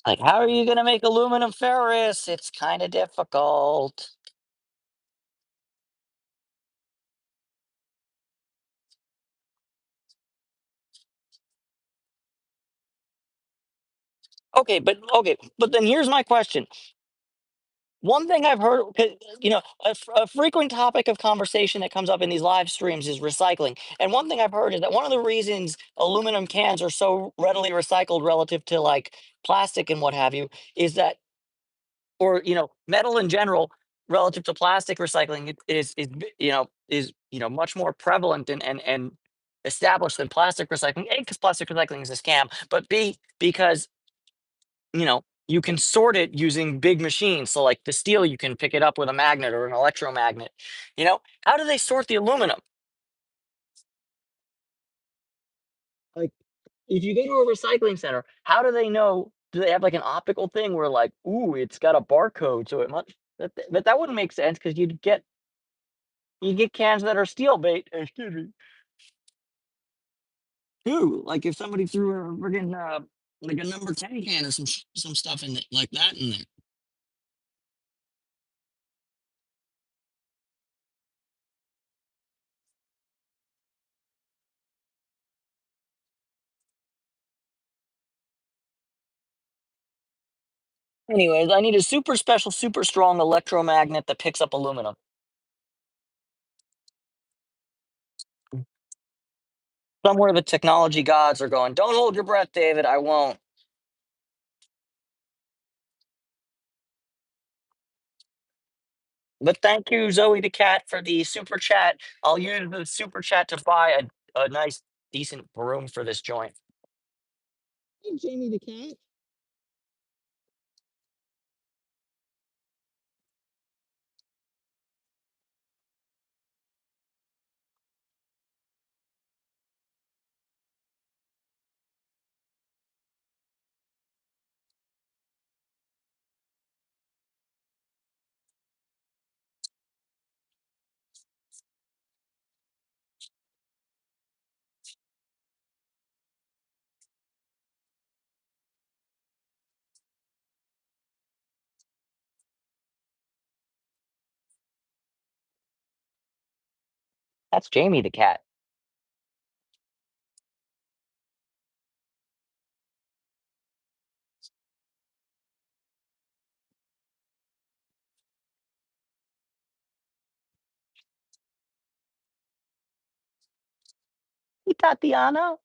Like, how are you going to make aluminum ferrous? It's kind of difficult. Okay, but then here's my question. One thing I've heard, 'cause, a frequent topic of conversation that comes up in these live streams is recycling. And one thing I've heard is that one of the reasons aluminum cans are so readily recycled relative to like plastic and what have you is that, or metal in general relative to plastic recycling is much more prevalent and established than plastic recycling. A, because plastic recycling is a scam, but B, because you can sort it using big machines. So like the steel, you can pick it up with a magnet or an electromagnet. How do they sort the aluminum? Like if you go to a recycling center, how do they know? Do they have like an optical thing where like, ooh, it's got a barcode, so it must. But that wouldn't make sense because you get cans that are steel bait. Excuse me. Ooh, like if somebody threw a friggin' like a number 10 can or some stuff in it like that in there. Anyways, I need a super special, super strong electromagnet that picks up aluminum. Somewhere the technology gods are going, don't hold your breath, David. I won't. But thank you, Zoe the cat, for the super chat. I'll use the super chat to buy a nice, decent broom for this joint. Hey, Jamie the cat. That's Jamie the cat. Hey, Tatiana.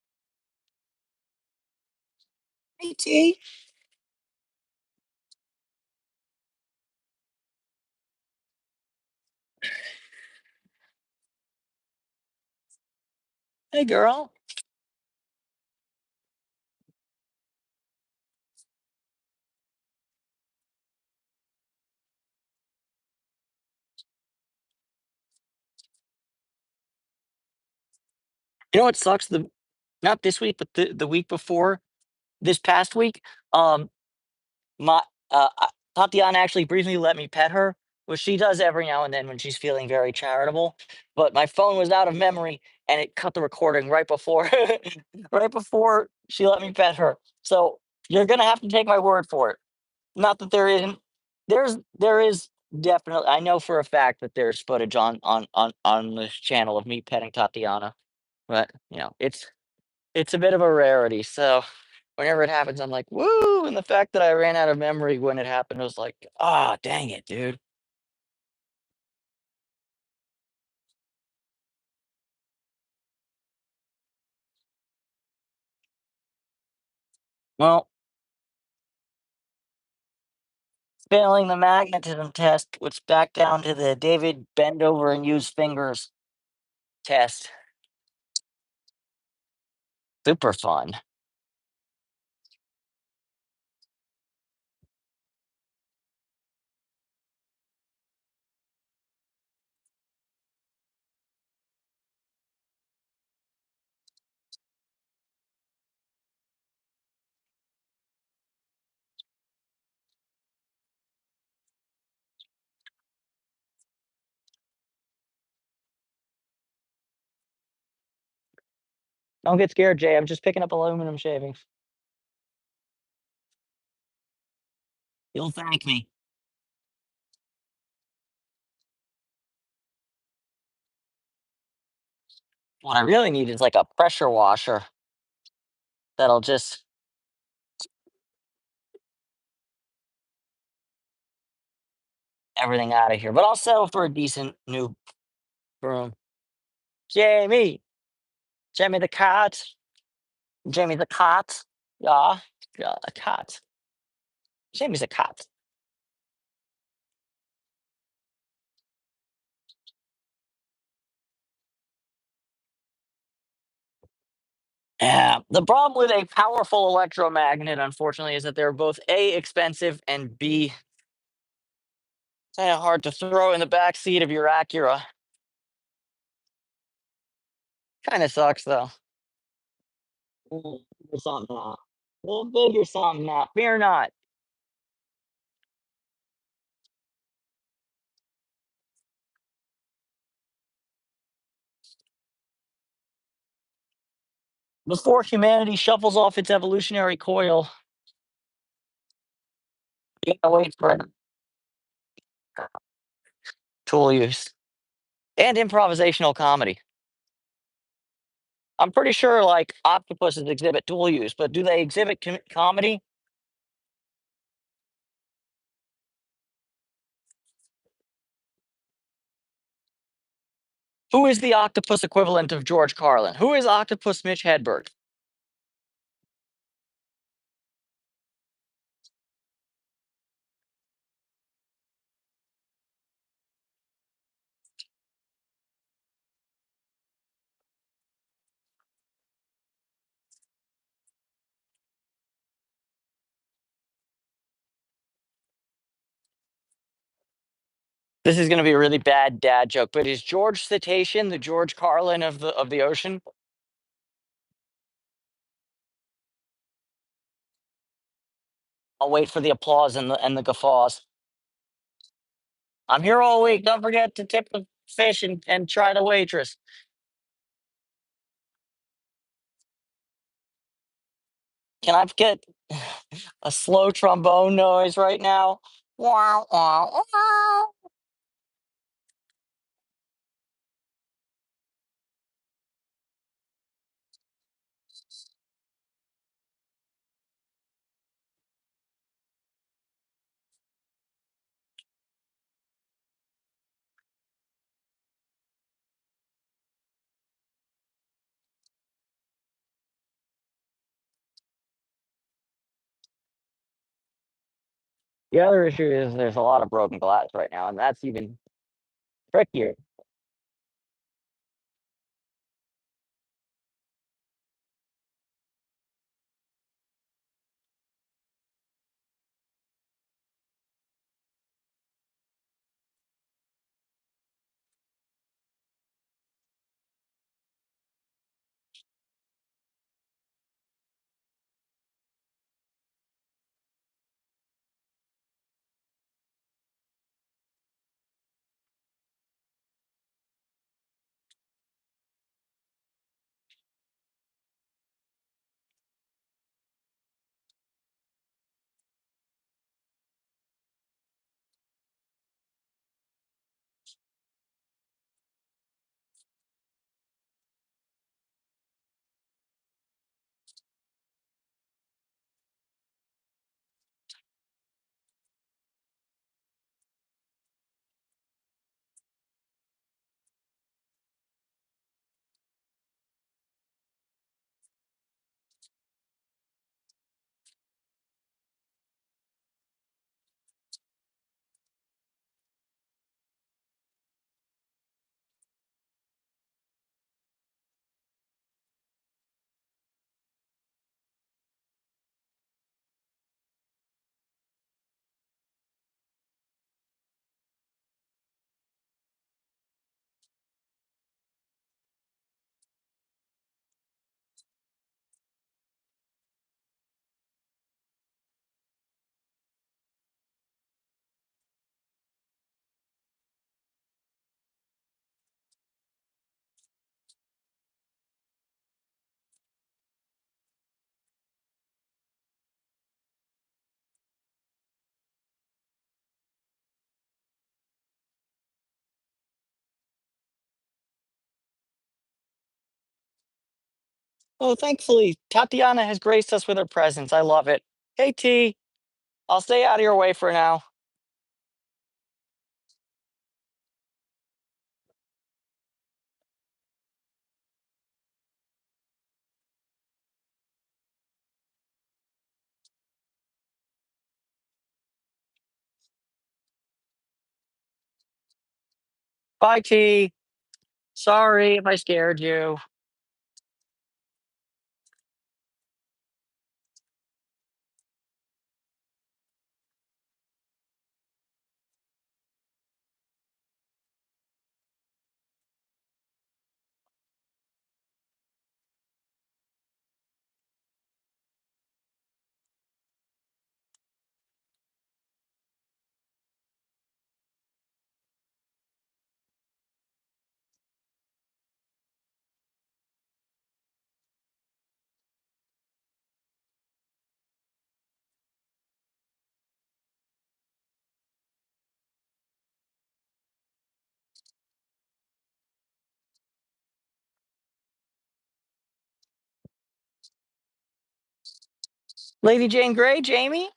Hey, T. Hey, girl. You know what sucks? The Not this week, but the week before, this past week. Um, my Tatiana actually briefly let me pet her, which she does every now and then when she's feeling very charitable. But my phone was out of memory, and it cut the recording right before, right before she let me pet her. So you're gonna have to take my word for it. Not that there isn't. There is definitely. I know for a fact that there's footage on this channel of me petting Tatiana, but it's a bit of a rarity. So whenever it happens, I'm like, woo! And the fact that I ran out of memory when it happened was like, ah, dang it, dude. Well, failing the magnetism test, it's back down to the David bend over and use fingers test. Super fun. Don't get scared, Jay. I'm just picking up aluminum shavings. You'll thank me. What I really need is like a pressure washer that'll just everything out of here. But I'll settle for a decent new broom. Jamie, Jamie the cat, Jamie the cat. Yeah, yeah, a cat. Jamie's a cat. Yeah. The problem with a powerful electromagnet, unfortunately, is that they're both A, expensive, and B, kind of hard to throw in the back seat of your Acura. Kind of sucks, though. We'll figure something out. We'll figure something out. Fear not. Before humanity shuffles off its evolutionary coil, you gotta wait for tool use and improvisational comedy. I'm pretty sure, like, octopuses exhibit tool use, but do they exhibit comedy? Who is the octopus equivalent of George Carlin? Who is Octopus Mitch Hedberg? This is going to be a really bad dad joke, but is George Cetacean the George Carlin of the ocean? I'll wait for the applause and the guffaws. I'm here all week. Don't forget to tip the fish and try the waitress. Can I get a slow trombone noise right now? Wow, wow, wow. The other issue is there's a lot of broken glass right now, and that's even trickier. Oh, thankfully, Tatiana has graced us with her presence. I love it. Hey, T, I'll stay out of your way for now. Bye, T. Sorry if I scared you. Lady Jane Grey, Jamie,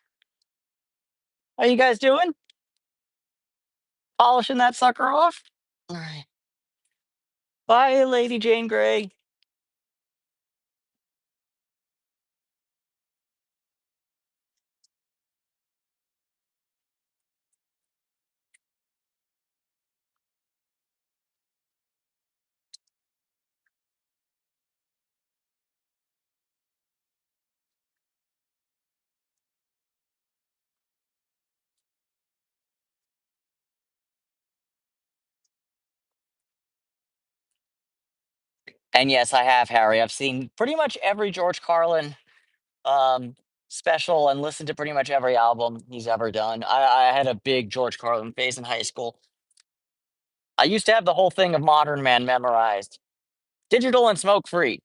how you guys doing? Polishing that sucker off? All right. Bye, Lady Jane Grey. And yes, I have, Harry. I've seen pretty much every George Carlin um, special and listened to pretty much every album he's ever done. I had a big George Carlin phase in high school. I used to have the whole thing of Modern Man memorized, digital and smoke free.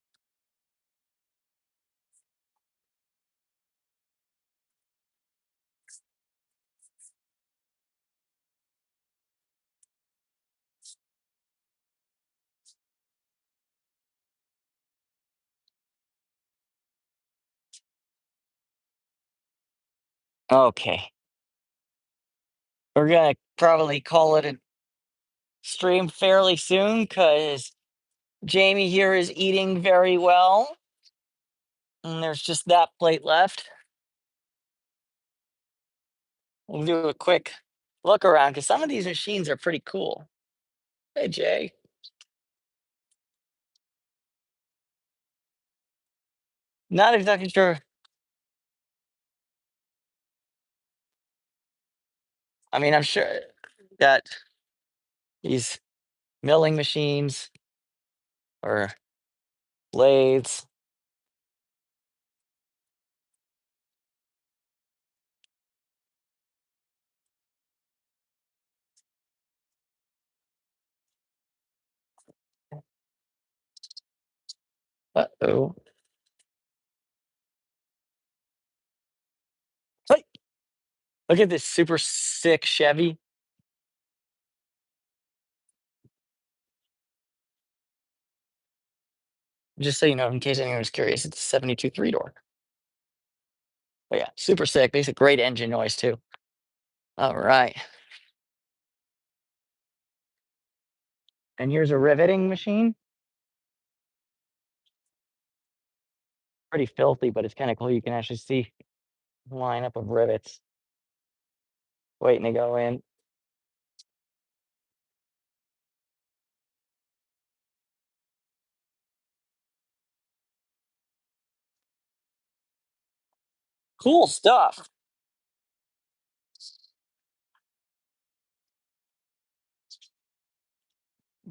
Okay, we're gonna probably call it a stream fairly soon because Jamie here is eating very well, and there's just that plate left. We'll do a quick look around because some of these machines are pretty cool. Hey, Jay. Not exactly sure. I mean, I'm sure that these milling machines or lathes. Uh-oh. Hey, look at this super sick Chevy. Just so you know, in case anyone's curious, it's a 72 three-door. But yeah, super sick. Makes a great engine noise too. All right. And here's a riveting machine. Pretty filthy, but it's kind of cool. You can actually see the lineup of rivets waiting to go in. Cool stuff.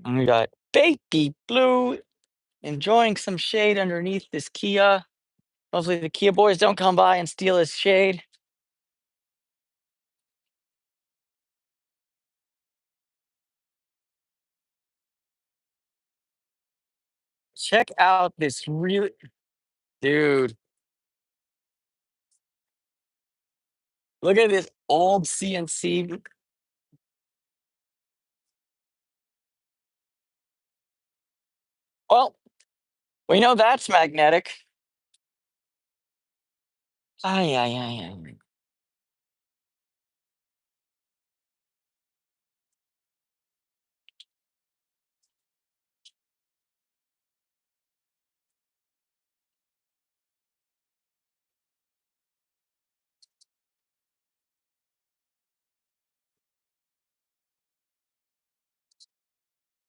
And we got Bakey Blue enjoying some shade underneath this Kia. Hopefully the Kia boys don't come by and steal his shade. Check out this really, dude. Look at this old CNC. Well, we know that's magnetic. Ay, ay, ay, ay.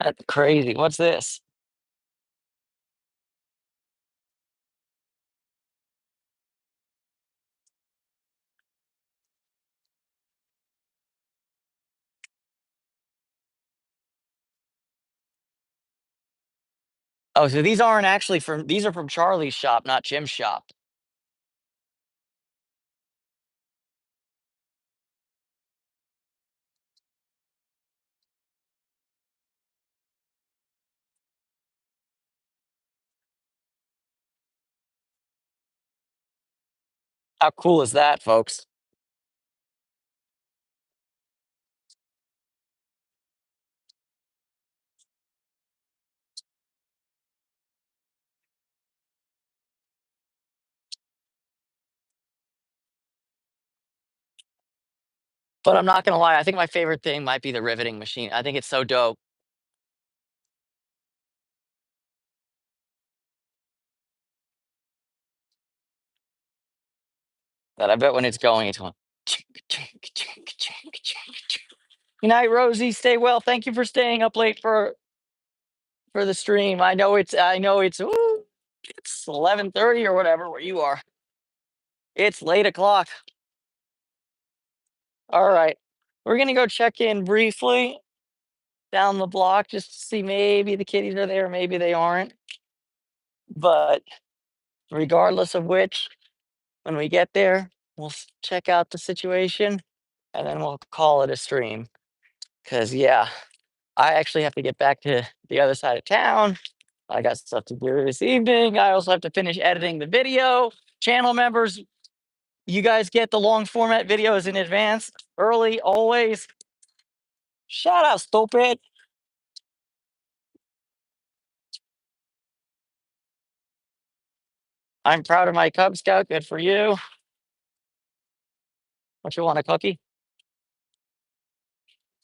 That's crazy. What's this? Oh, so these aren't actually from, these are from Charlie's shop, not Jim's shop. How cool is that, folks? But I'm not gonna lie, I think my favorite thing might be the riveting machine. I think it's so dope. That I bet when it's going, it's going. Good night, Rosie. Stay well. Thank you for staying up late for the stream. I know it's ooh, it's 11:30 or whatever where you are. It's late o'clock. All right. We're gonna go check in briefly down the block just to see maybe the kitties are there, maybe they aren't. But regardless of which, when we get there, we'll check out the situation and then we'll call it a stream. Cause yeah, I actually have to get back to the other side of town. I got stuff to do this evening. I also have to finish editing the video. Channel members, you guys get the long format videos in advance, early, always. Shout out, stupid. I'm proud of my Cub Scout. Good for you. What you want, a cookie?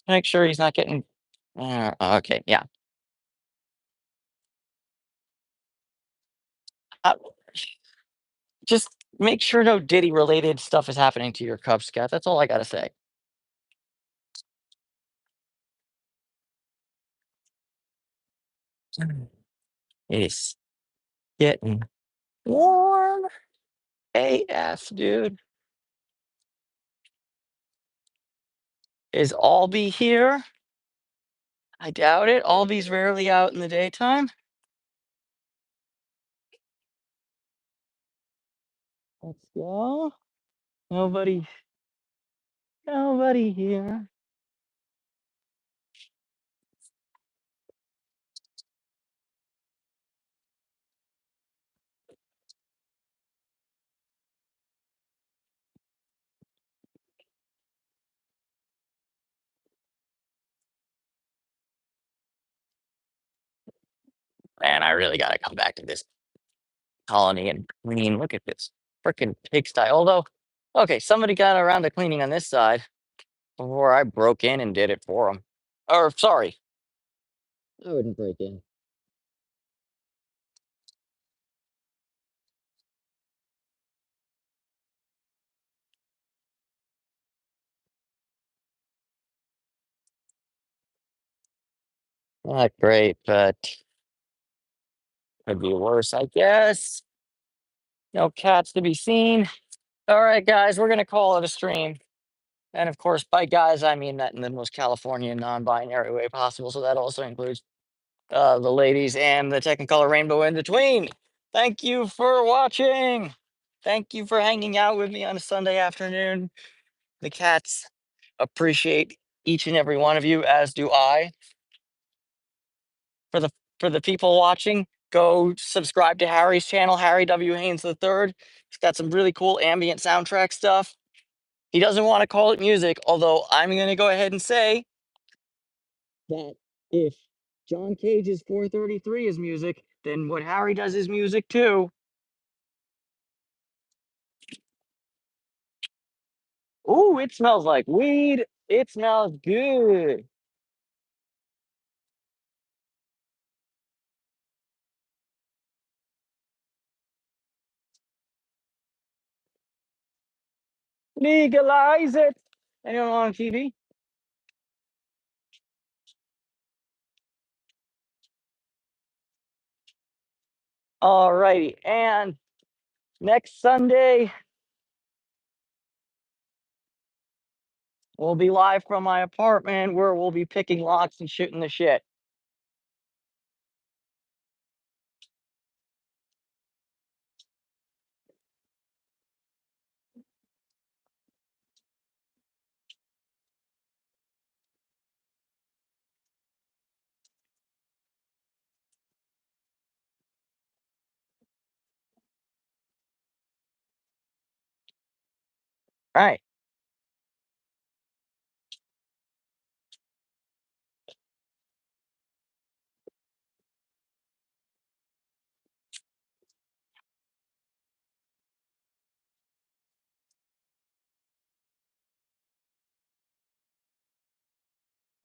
Make sure he's not getting. Okay, yeah. Uh, just make sure no Diddy related stuff is happening to your Cub Scout. That's all I gotta say. It is getting warm AF, dude. Is Albie here? I doubt it. Albie's rarely out in the daytime. Let's go. Nobody, nobody here. Man, I really gotta come back to this colony and clean. Look at this freaking pigsty. Although, okay, somebody got around to cleaning on this side before I broke in and did it for them. Or sorry, I wouldn't break in. Not great, but could be worse, I guess. No cats to be seen. All right, guys, we're gonna call it a stream. And of course, by guys, I mean that in the most Californian non-binary way possible. So that also includes the ladies and the Technicolor rainbow in between. Thank you for watching. Thank you for hanging out with me on a Sunday afternoon. The cats appreciate each and every one of you, as do I. For the for the people watching, go subscribe to Harry's channel, Harry W. Haynes III. He's got some really cool ambient soundtrack stuff. He doesn't want to call it music, although I'm going to go ahead and say that if John Cage's 433 is music, then what Harry does is music too. Ooh, it smells like weed. It smells good. Legalize it. Anyone on TV? All righty. And next Sunday, we'll be live from my apartment where we'll be picking locks and shooting the shit. All right.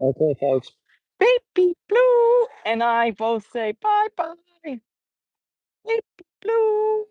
Okay, folks. Baby Blue and I both say bye bye. Baby Blue.